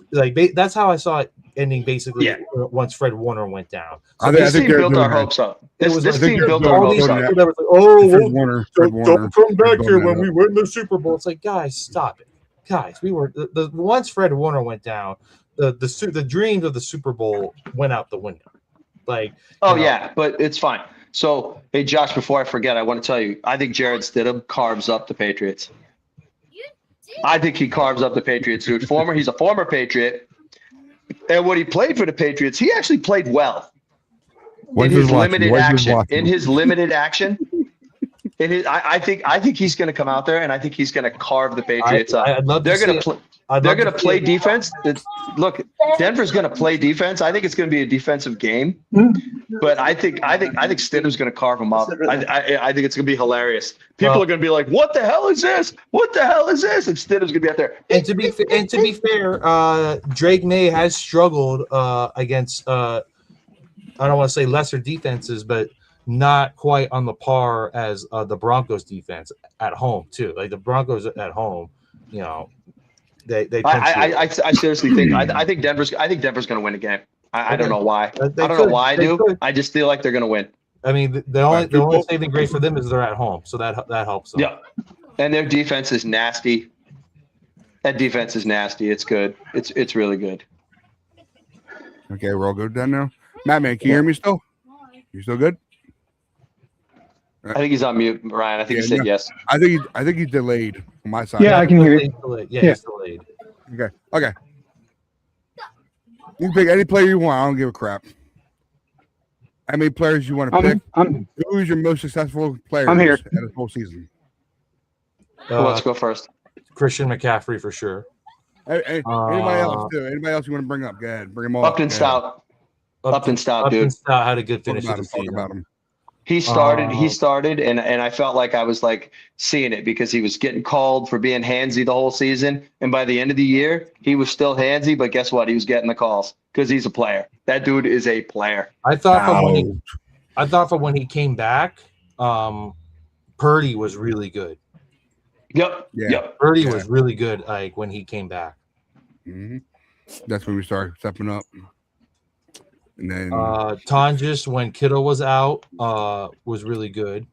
that's how I saw it ending basically once Fred Warner went down. So this team built our hopes up. This team built our hopes up. They were like, don't come back here when we win the Super Bowl. It's like, guys, stop it. Guys, we were the once Fred Warner went down, the dreams of the Super Bowl went out the window. Like, but it's fine. So, hey, Josh, before I forget, I want to tell you, I think Jared Stidham carves up the Patriots. I think he carves up the Patriots, dude. He's a former Patriot. And when he played for the Patriots, he actually played well. in his limited action, I think he's going to come out there, and I think he's going to carve the Patriots up. They're going to play defense. Look, Denver's going to play defense. I think it's going to be a defensive game, but I think Stidham's going to carve them up. I think it's going to be hilarious. People are going to be like, "What the hell is this? What the hell is this?" And Stidham's going to be out there. And to be fair, Drake May has struggled against I don't want to say lesser defenses, but not quite on the par as the Broncos defense at home too. Like the Broncos at home, you know, they I seriously think I think Denver's going to win a game. I don't know why. I don't know why I do. I just feel like they're going to win. I mean, the only saving grace for them is they're at home, so that helps them. Yeah, and their defense is nasty. That defense is nasty. It's good. It's really good. Okay, we're all good then now. Matt, man, can you hear me still? You still good? I think he's on mute, Ryan. I think he said yes. I think he's delayed on my side. Yeah, I can hear you. He's delayed. Okay. You can pick any player you want. I don't give a crap. How many players you want to pick? Who's your most successful player? I'm here. At the whole season. Let's go first. Christian McCaffrey for sure. Anybody else too? Anybody else you want to bring up? Go ahead, bring them all. Upton Stout, dude. Upton Stout had a good finish of the season. Talk about him. He started, and I felt like I was like seeing it because he was getting called for being handsy the whole season. And by the end of the year, he was still handsy, but guess what? He was getting the calls because he's a player. That dude is a player. I thought for when he came back, Purdy was really good. Yep. Purdy was really good like when he came back. Mm-hmm. That's when we started stepping up. And then Tonjes, when Kittle was out, was really good.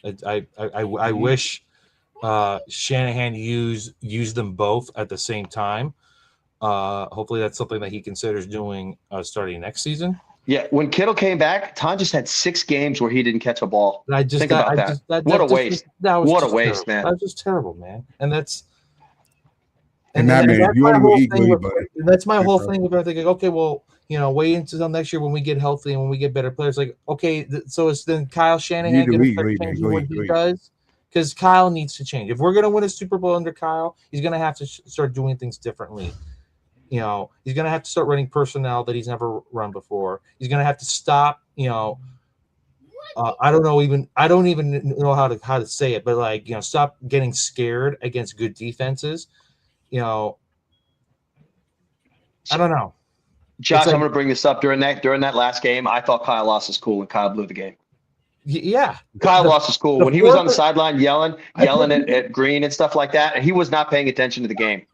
I wish Shanahan used them both at the same time. Hopefully that's something that he considers doing starting next season. Yeah, when Kittle came back, Tonjes had 6 games where he didn't catch a ball. Think about that. What a waste! What a waste, man. That was just terrible, man. And that's that's my whole thing about thinking, okay, well, you know, wait until next year when we get healthy and when we get better players. Like, okay, so it's then Kyle Shanahan going to start changing what he does? Because Kyle needs to change. If we're going to win a Super Bowl under Kyle, he's going to have to start doing things differently. You know, he's going to have to start running personnel that he's never run before. He's going to have to stop, you know, I don't even know how to say it, but like, you know, stop getting scared against good defenses. You know, I don't know. Josh, I'm going to bring this up during that last game. I thought Kyle lost his cool when Kyle blew the game. Yeah, Kyle lost his cool when he was on the sideline yelling at Green and stuff like that, and he was not paying attention to the game.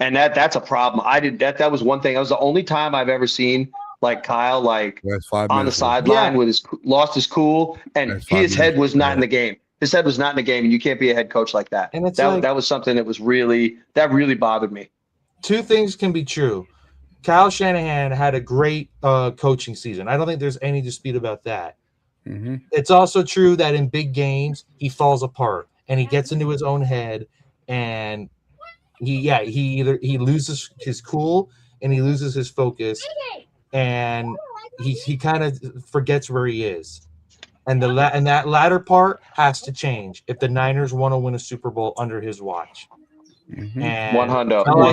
And that's a problem. That was one thing. That was the only time I've ever seen like Kyle on the sideline with lost his cool, and his head was not in the game. His head was not in the game, and you can't be a head coach like that. And that was something that really bothered me. Two things can be true. Kyle Shanahan had a great coaching season. I don't think there's any dispute about that. Mm-hmm. It's also true that in big games he falls apart and he gets into his own head, and he loses his cool and he loses his focus, and he kind of forgets where he is. And that latter part has to change if the Niners want to win a Super Bowl under his watch. Mm-hmm. 100. I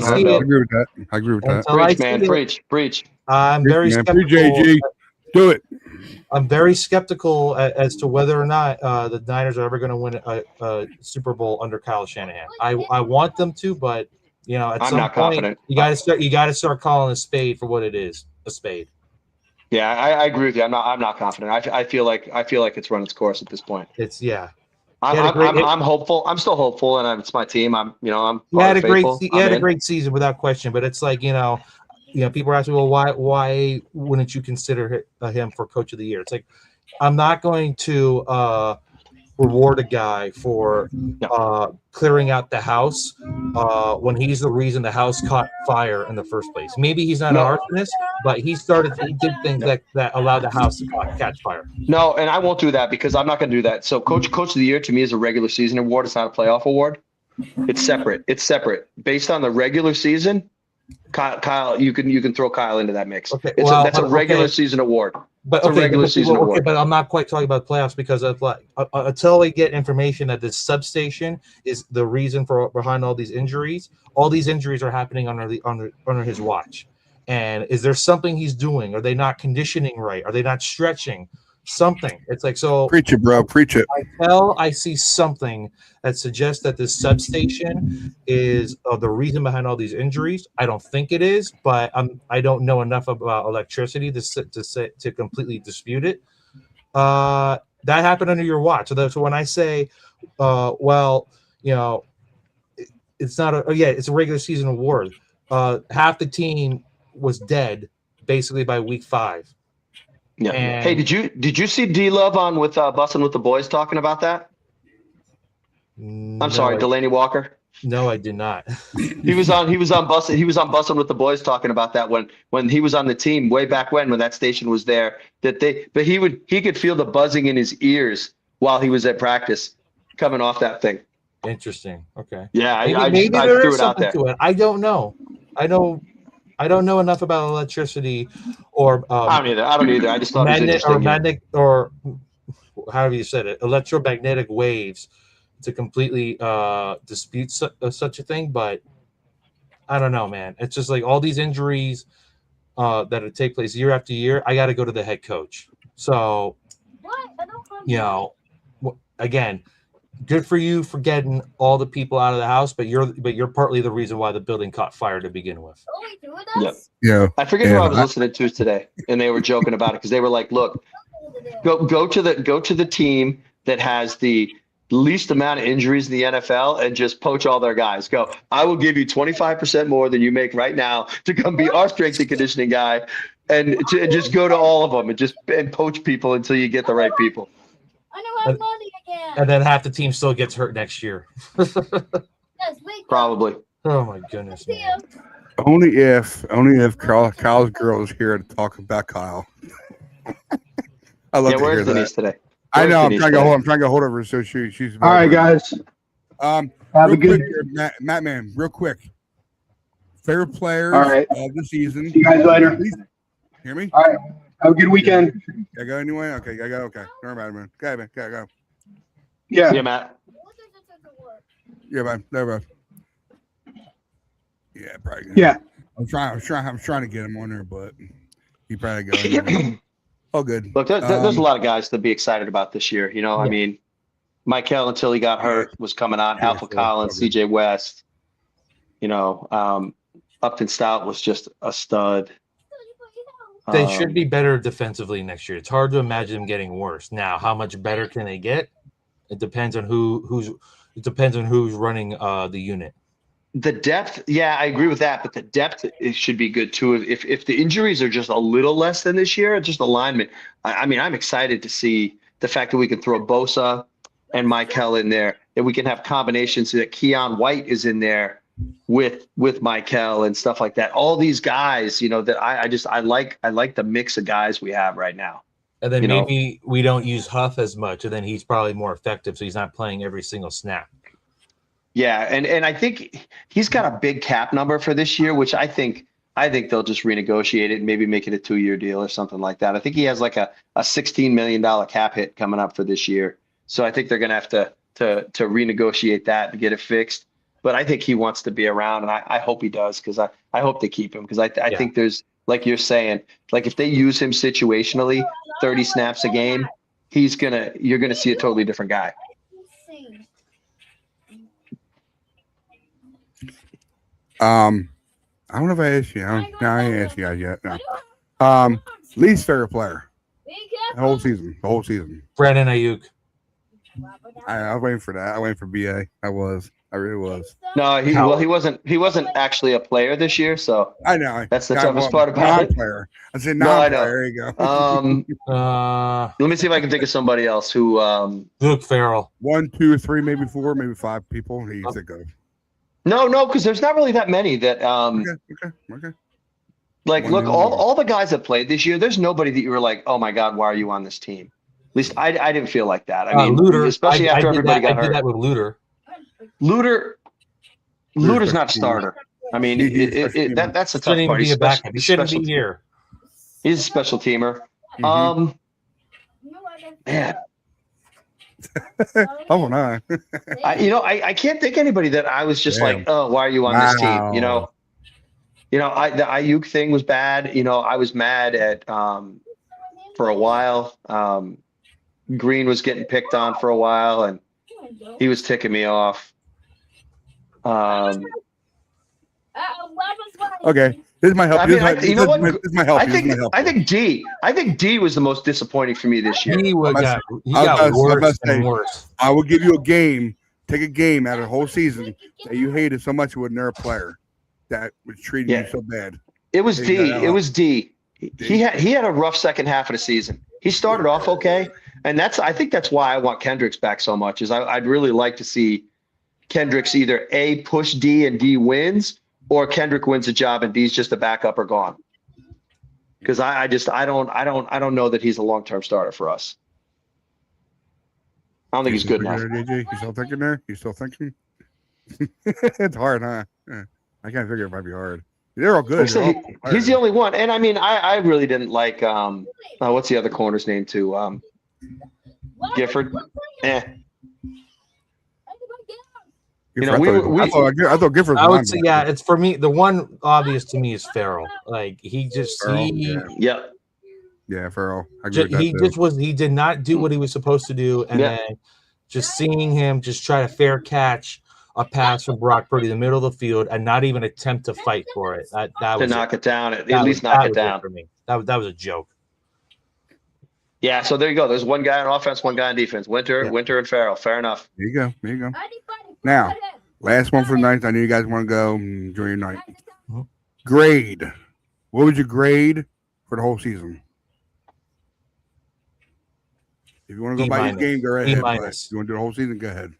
agree with that. Preach. I'm very skeptical. JG. Do it. I'm very skeptical as to whether or not the Niners are ever going to win a Super Bowl under Kyle Shanahan. I want them to, but you know, at some point, confident. You got to start calling a spade for what it is, a spade. Yeah, I agree with you. I'm not confident. I feel like it's run its course at this point. I'm hopeful. I'm still hopeful, and it's my team. He had a great season without question. But it's like, you know, people are asking, well, why wouldn't you consider him for Coach of the Year? It's like, I'm not going to reward a guy for clearing out the house when he's the reason the house caught fire in the first place. Maybe he's not an arsonist, but he did things that allowed the house to catch fire. No, and I won't do that because I'm not going to do that. So Coach of the Year to me is a regular season award. It's not a playoff award. It's separate. Based on the regular season, Kyle, you can throw Kyle into that mix. Okay, that's a regular season award. But it's a regular season award. But I'm not quite talking about playoffs because of like until we get information that this substation is the reason behind all these injuries. All these injuries are happening under his watch. And is there something he's doing? Are they not conditioning right? Are they not stretching? Something. It's like so. Preach it, bro. Preach it. I see something that suggests that this substation is the reason behind all these injuries. I don't think it is, but I don't know enough about electricity to completely dispute it. That happened under your watch. So when I say, well, you know, it's not it's a regular season award. Half the team was dead basically by week 5. Yeah. And, hey, did you see D-Love on with Bussin' with the Boys talking about that? I'm sorry, Delaney Walker. No, I did not. He was on Bussin' with the Boys talking about that when he was on the team way back when that station was there. But he could feel the buzzing in his ears while he was at practice coming off that thing. Interesting. Okay. Yeah, maybe I there threw is it out something there. to it. I don't know. I don't know enough about electricity or I don't either. I just thought it was interesting. Or however you said it, electromagnetic waves to completely dispute such a thing. But I don't know, man. It's just like all these injuries that take place year after year. I got to go to the head coach. So, you know, again, good for you for getting all the people out of the house, but you're partly the reason why the building caught fire to begin with. Yeah. I forget who I was listening to today, and they were joking about it because they were like, "Look, go to the team that has the least amount of injuries in the NFL and just poach all their guys. Go, I will give you 25% more than you make right now to come be our strength and conditioning guy, and to just go to all of them and poach people until you get the right people." And then half the team still gets hurt next year. Probably. Oh my goodness, man. Only if Kyle's girl is here to talk about Kyle. I love to hear where's that. Denise today? I know. I'm trying to get hold of her so she's. All right, guys. Have a good Matt man. Real quick. Favorite players of the season. See you guys later. Hear me? All right. Have a good weekend. I go anyway. Okay. I go. Okay. Don't worry about it, man. Okay, man. Okay, go. Yeah. Yeah, Matt. Yeah, man. Never. Yeah, probably. Yeah. I'm trying to get him on there, but he probably go anyway. Oh, good. Look, there's a lot of guys to be excited about this year. You know, I mean, Michael until he got hurt was coming on. Alpha Collins, CJ West. You know, Upton Stout was just a stud. They should be better defensively next year. It's hard to imagine them getting worse. Now, how much better can they get? It depends on who's running the unit. The depth, yeah, I agree with that, but the depth it should be good too. If the injuries are just a little less than this year, just alignment. I mean, I'm excited to see the fact that we can throw Bosa and Michael in there, that we can have combinations so that Keon White is in there with Michael and stuff like that. All these guys, you know, that I like the mix of guys we have right now. And then maybe we don't use Huff as much, and then he's probably more effective, so he's not playing every single snap. Yeah, and I think he's got a big cap number for this year, which I think they'll just renegotiate it and maybe make it a 2-year deal or something like that. I think he has like a $16 million cap hit coming up for this year. So I think they're going to have to renegotiate that and get it fixed. But I think he wants to be around, and I hope he does, because I hope they keep him, because I think there's, like you're saying, like if they use him situationally, 30 snaps a game, you're gonna see a totally different guy. I don't know if I asked you. I ain't asked you guys yet. No. Least favorite player. The whole season. Brandon Ayuk. I was waiting for that. I waiting for BA. I really was. No, he wasn't actually a player this year, so I know that's the toughest part about it. Player. I said non-player. There you go. Let me see if I can think of somebody else who. Luke Farrell. 1, 2, 3, maybe 4, maybe 5 people. He's a good. No, because there's not really that many that. Okay. Like, look, all the guys that played this year, there's nobody that you were like, oh my God, why are you on this team? At least I didn't feel like that. I mean, Luter, especially after everybody got hurt. I did that with Luter's not a starter. I mean, that's a tough part. He shouldn't be here. He's a special teamer. Man, Oh no. I can't think anybody that I was just like, oh, why are you on this team? The Ayuk thing was bad. I was mad at for a while. Green was getting picked on for a while, and he was ticking me off. Okay, this might help. I mean, this might help. I think D was the most disappointing for me this year. He got worse and worse. I will give you a game. Take a game out of the whole season that you hated so much with their player that was treating you so bad. It was D. It was D. He had a rough second half of the season. He started off okay, and I think that's why I want Kendricks back so much. Is I'd really like to see Kendricks either A, push D and D wins, or Kendrick wins a job and D's just a backup or gone. Because I don't know that he's a long-term starter for us. I don't think he's good enough. DJ, you still thinking there? You still thinking? It's hard, huh? I can't figure it might be hard. They're all good. He's the only one. And I mean, I really didn't like what's the other corner's name too? Gifford. I thought Gifford. I would say, it's for me. The one obvious to me is Farrell. Like Farrell. He did not do what he was supposed to do, and then just seeing him just try to fair catch a pass from Brock Purdy in the middle of the field and not even attempt to fight for it. That was knock it down. At least knock it down for me. That was a joke. Yeah, so there you go. There's one guy on offense, one guy on defense. Winter, and Farrell. Fair enough. There you go. Now, last one for the night. I know you guys want to go enjoy your night. Grade. What would you grade for the whole season? If you want to go by your game, go ahead. If you want to do the whole season, go ahead.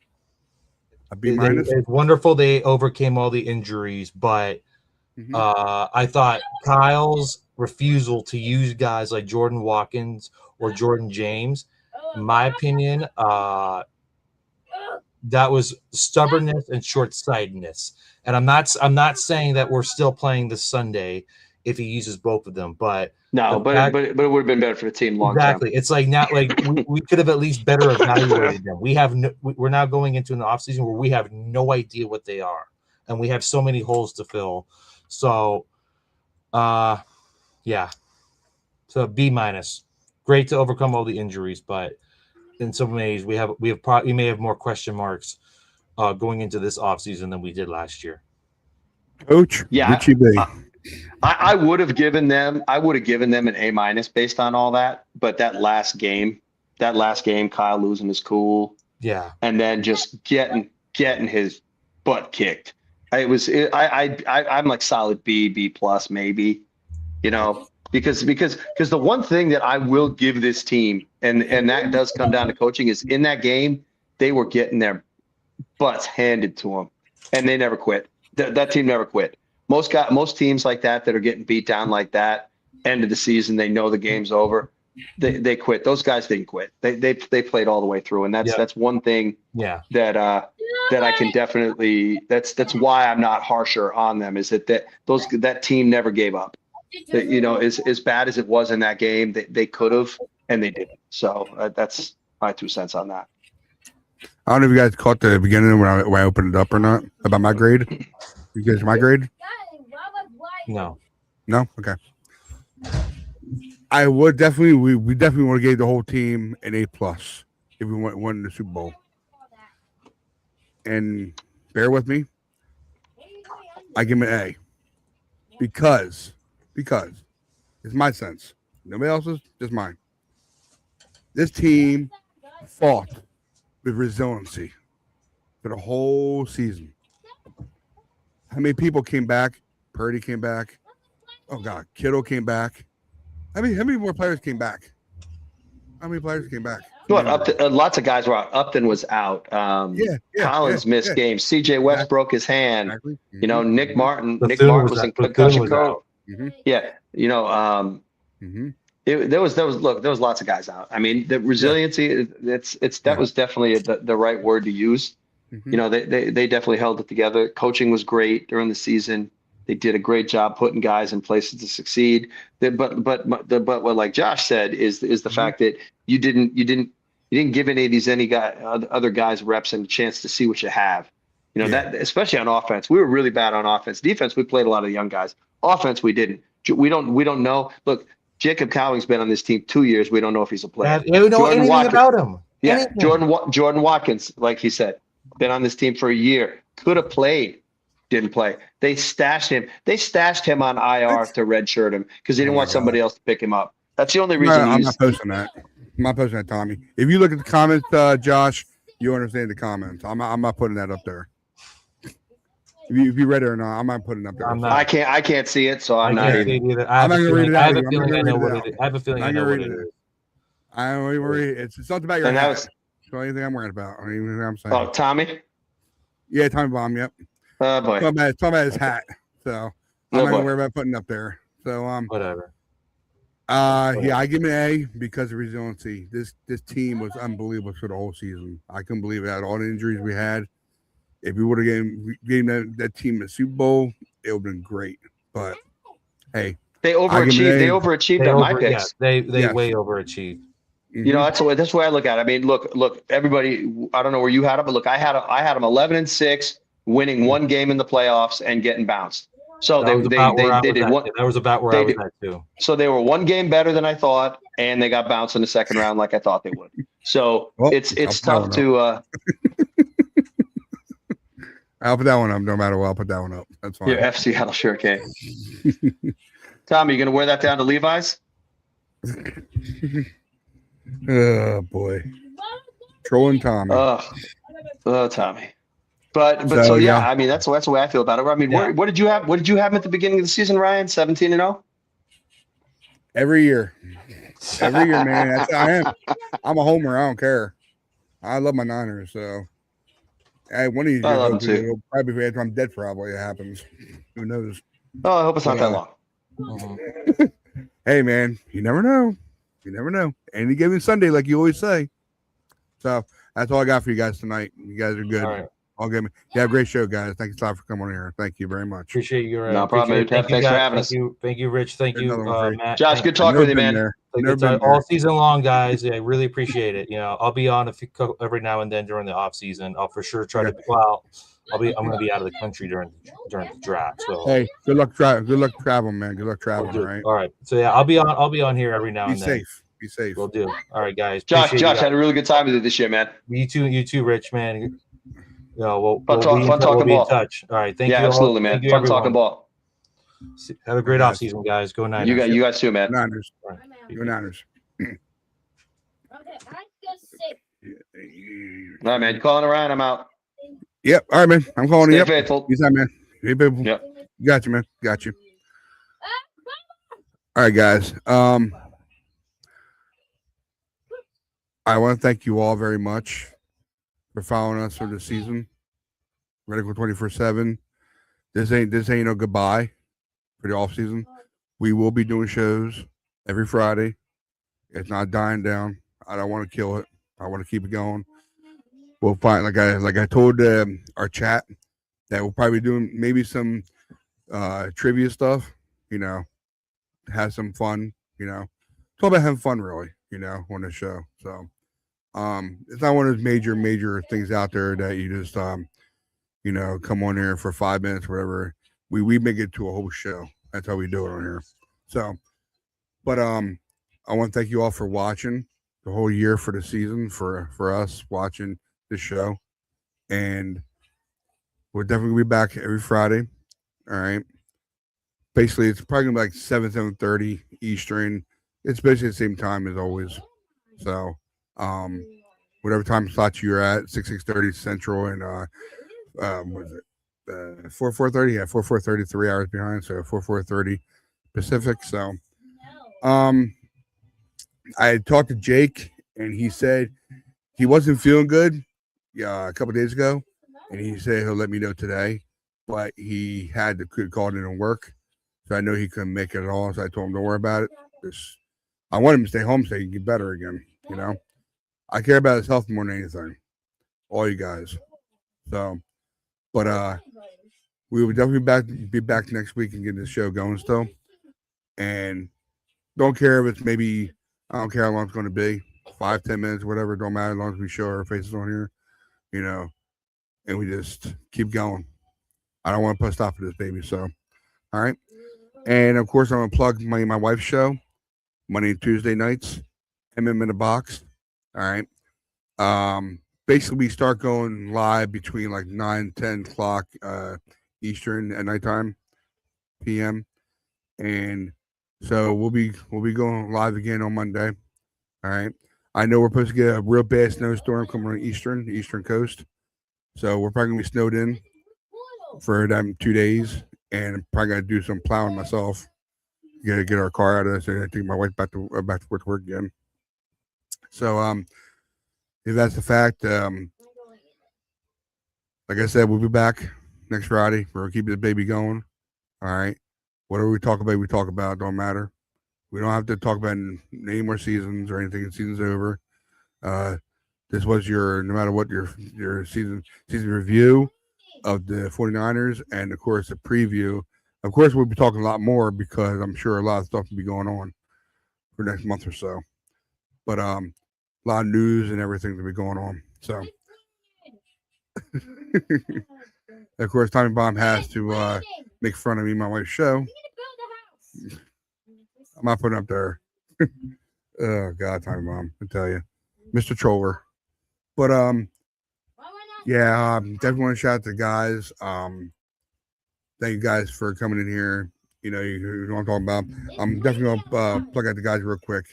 A B minus. It's wonderful they overcame all the injuries, but I thought Kyle's refusal to use guys like Jordan Watkins or Jordan James, in my opinion, that was stubbornness and short-sightedness. And I'm not saying that we're still playing this Sunday if he uses both of them, but it would have been better for the team long term. Exactly. It's like now, like we could have at least better evaluated them. We're now going into an off season where we have no idea what they are, and we have so many holes to fill. So, So B minus. Great to overcome all the injuries, but in some ways we may have more question marks going into this offseason than we did last year. Coach, I would have given them an A minus based on all that, but that last game, Kyle losing his cool, and then just getting his butt kicked. I'm like solid B plus maybe, because the one thing that I will give this team, and that does come down to coaching, is in that game they were getting their butts handed to them, and they never quit. That team never quit. Most teams like that are getting beat down like that, end of the season, they know the game's over, they quit. Those guys didn't quit. They played all the way through, and that's one thing that I can definitely. That's why I'm not harsher on them. Is that team never gave up. As bad as it was in that game, they could have and they didn't. So that's my 2 cents on that. I don't know if you guys caught the beginning when I opened it up or not about my grade. You guys, my grade? No. Okay. I would definitely. We definitely want to give the whole team an A plus if we won the Super Bowl. And bear with me. I give him an A because it's my sense. Nobody else's, just mine. This team fought with resiliency for the whole season. How many people came back? Purdy came back. Oh God, Kittle came back. How many more players came back? How many players came back? Lots of guys were out. Upton was out. Collins missed games. CJ West broke his hand. Exactly. Nick Martin was in concussion code. Mm-hmm. There was lots of guys out. I mean, the resiliency. That was definitely the right word to use. Mm-hmm. They definitely held it together. Coaching was great during the season. They did a great job putting guys in places to succeed. But what like Josh said is the fact that you didn't give any of these other guys reps and a chance to see what you have. You know, that especially on offense, we were really bad on offense. Defense, we played a lot of young guys. Offense, we didn't. We don't know. Look, Jacob Cowling's been on this team 2 years. We don't know if he's a player. You don't know anything about him. Yeah, Anything. Jordan Watkins, like he said, been on this team for a year. Could have played, didn't play. They stashed him. They stashed him on IR to redshirt him because they didn't want somebody else to pick him up. That's the only reason. I'm not posting that. I'm not posting that, Tommy. If you look at the comments, Josh, you understand the comments. I'm not putting that up there. If you read it or not, I'm not putting it up there. I can't see it, so I'm not even. I'm not gonna read it. I have a feeling I know what it is. I have a feeling I know what it is. I don't even worry. It's something about your hat. That's the only thing I'm worried about. I mean, I'm saying. Oh, Tommy? Yeah, Tommy Bomb. Yep. Oh boy. Talking about his hat. So I'm not gonna worry about putting it up there. So whatever. Yeah, I give him an A because of resiliency. This team was unbelievable for the whole season. I couldn't believe it. All the injuries we had. If we would have given that team a Super Bowl, it would have been great. But hey, they overachieved. They overachieved on my picks. Yeah, they way overachieved. You know, that's the way I look at it. I mean, look, everybody. I don't know where you had them, but look, I had them 11-6, winning one game in the playoffs and getting bounced. So they did one. That was about where I was at too. So they were one game better than I thought, and they got bounced in the second round like I thought they would. So it's tough to. I'll put that one up. No matter what, I'll put that one up. That's fine. Your FC Seattle sure can. Tom, are you going to wear that down to Levi's? Oh boy, trolling Tommy. Oh, Tommy. But so yeah, I mean that's the way I feel about it. I mean, what did you have? What did you have at the beginning of the season, Ryan? 17-0. Every year, man. That's how I am. I'm a homer. I don't care. I love my Niners. So, one of these years, it'll probably be after I'm dead. Probably it happens. Who knows? Oh, I hope it's not that long. Hey, man, you never know. You never know. Any given Sunday, like you always say. So that's all I got for you guys tonight. You guys are good. All right. All good. You have a great show, guys. Thank you so much for coming on here. Thank you very much. Appreciate your no problem. Thanks for having us. Thank you, Rich. Thank you, Matt. Josh, good talking with you, man. All season long, guys. Yeah, I really appreciate it. You know, I'll be on every now and then during the off season. I'll for sure try to. Well, I'm going to be out of the country during the draft. So hey, good luck traveling, man. Good luck traveling. Right. All right. So yeah, I'll be on here every now and then. Be safe. We'll do. All right, guys. Josh had a really good time with you this year, man. You too, Rich, man. We'll fun talking be ball. in touch. All right, thank you. Yeah, absolutely, man. Fun talking ball. Have a great off season, guys. Go Niners. You guys too, man. Niners. Go Niners. All right, man. You calling around? I'm out. Yep. All right, man. I'm calling you. Stay faithful. You said, man. Hey, people. Yep. Got you, man. Got you. All right, guys. I want to thank you all very much for following us for the season. Radical 24/7. This ain't no goodbye for the off season. We will be doing shows every Friday. It's not dying down. I don't want to kill it. I want to keep it going. We'll find like I told our chat that we'll probably be doing maybe some trivia stuff. You know, have some fun. You know, it's all about having fun, really. You know, on the show. So. It's not one of those major things out there that you just you know, come on here for 5 minutes or whatever. We make it to a whole show. That's how we do it on here. So, but I want to thank you all for watching the whole year for the season, for us watching the show, and we're definitely gonna be back every Friday. All right. Basically, it's probably gonna be like 7:30 Eastern. It's basically the same time as always. So. Whatever time slot you're at, 6:30 Central, and was it 4:30? Yeah, 4:30, 3 hours behind, so 4:30 Pacific. So, I had talked to Jake, and he said he wasn't feeling good, a couple days ago, and he said he'll let me know today, but he had to call in and work, so I know he couldn't make it at all. So I told him don't worry about it. I want him to stay home so he can get better again. You know. I care about his health more than anything. All you guys. So, but we will definitely be back next week and get this show going still. And don't care if it's maybe, I don't care how long it's going to be, 5-10 minutes, whatever. Don't matter as long as we show our faces on here, and we just keep going. I don't want to put a stop to this, baby. So, all right. And of course, I'm going to plug my wife's show, Monday and Tuesday nights, MM in a Box. All right. Basically, we start going live between like 9-10 o'clock Eastern at nighttime, PM, and so we'll be going live again on Monday. All right. I know we're supposed to get a real bad snowstorm coming on the Eastern Coast, so we're probably gonna be snowed in for them 2 days, and I'm probably gonna do some plowing myself. Get our car out of this, and I think my wife's back to work again. So if that's the fact, like I said, we'll be back next Friday. We're keeping the baby going. All right. Whatever we talk about, don't matter. We don't have to talk about any more seasons or anything. The season's over. This was no matter what, your season review of the 49ers, and of course a preview. Of course, we'll be talking a lot more because I'm sure a lot of stuff will be going on for next month or so. But a lot of news and everything will be going on. So of course, Tommy Bomb has to make fun of me, my wife's show. I'm not putting up there. Oh God, Tommy Bomb, I tell you, Mr. Troller. But yeah, definitely want to shout out to the guys. Thank you guys for coming in here. You know what I'm talking about. I'm definitely gonna plug out the guys real quick.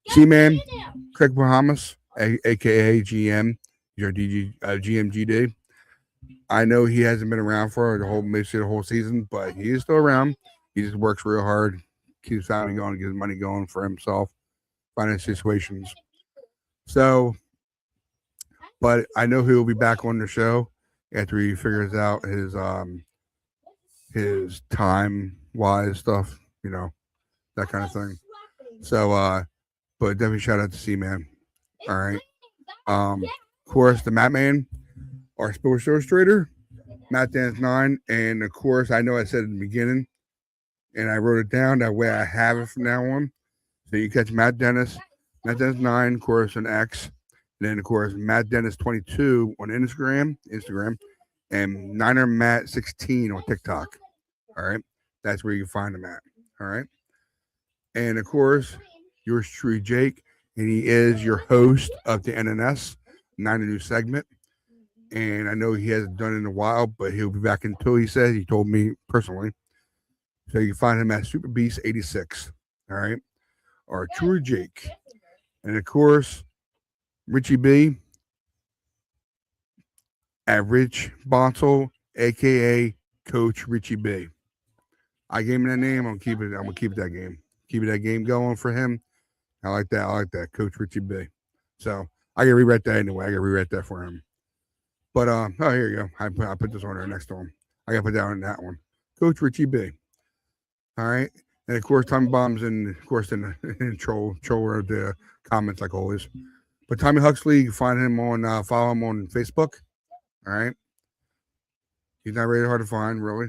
C-Man, Craig Bahamas, aka GM, your GMGD. I know he hasn't been around for the whole season, but he is still around. He just works real hard, keeps family going, gets money going for himself, financial situations. So, but I know he'll be back on the show after he figures out his time wise stuff, that kind of thing. So, but definitely shout out to C-Man. All right. Of course, the Matt Man, our Sports Illustrator, Matt Dance 9, and of course, I know I said in the beginning, and I wrote it down that way I have it from now on. So you catch Matt Dennis 9, of course, on X, and then of course Matt Dennis 22 on Instagram, and Niner Matt 16 on TikTok. All right, that's where you can find him at. All right, and of course, yours truly, Jake, and he is your host of the NNS, Niner News segment. And I know he hasn't done it in a while, but he'll be back until he says, he told me personally. So you can find him at Super Beast 86. All right. Or True Jake. And of course, Richie B at Rich Bonsall, aka Coach Richie B. I gave him that name. I'm gonna keep that game. Keep that game going for him. I like that. Coach Richie B. So I can rewrite that anyway. I can rewrite that for him. But here you go. I put this on there next to him. I gotta put that on that one. Coach Richie B. All right. And of course, Tommy Bomb's in troll of the comments like always. But Tommy Huxley, you can find him on follow him on Facebook. All right. He's not really hard to find, really.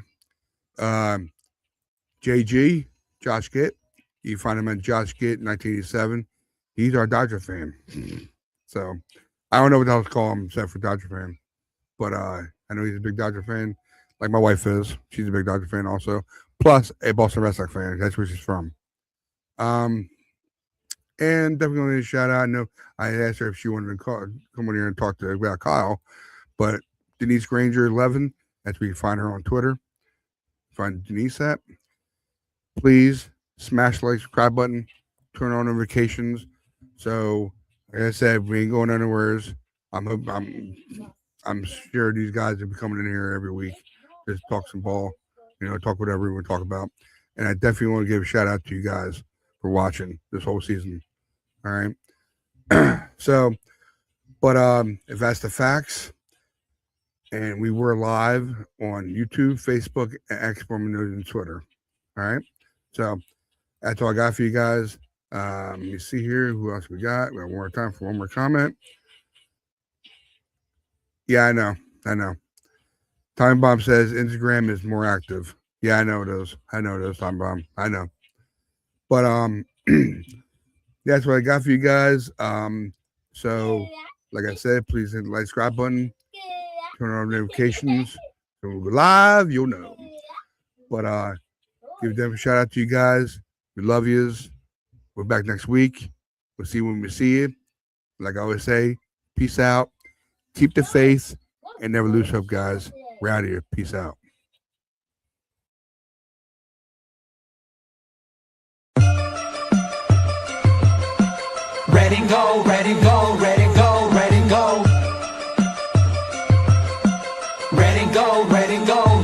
JG, Josh Gitt. You find him at Josh Gitt 1987. He's our Dodger fan. So I don't know what else to call him except for Dodger fan. But I know he's a big Dodger fan, like my wife is. She's a big Dodger fan also. Plus a Boston Red Sox fan. That's where she's from. And definitely want to shout out. I know I asked her if she wanted to come on here and talk about Kyle. But Denise Granger 11, that's where you find her on Twitter. Find Denise at. Please smash the like, subscribe button, turn on notifications. So, like I said, we ain't going anywhere. I'm sure these guys will be coming in here every week, just talk some ball, talk whatever we want to talk about. And I definitely want to give a shout out to you guys for watching this whole season. All right. So, but if that's the facts, and we were live on YouTube, Facebook, and X, and Twitter. All right. So that's all I got for you guys. Let me see here. Who else we got? We have one more time for one more comment. Yeah, I know. Time Bomb says Instagram is more active. Yeah, I know it is. Time Bomb. I know. But that's what I got for you guys. So like I said, please hit the like, subscribe button, turn on notifications. So when we're live, you'll know. But give them a shout out to you guys. We love yous. We're back next week. We'll see you when we see you. Like I always say, peace out. Keep the faith and never lose hope, guys. We're out of here. Peace out. Ready, go, ready, go, ready, go, ready, go. Ready, go, ready, go.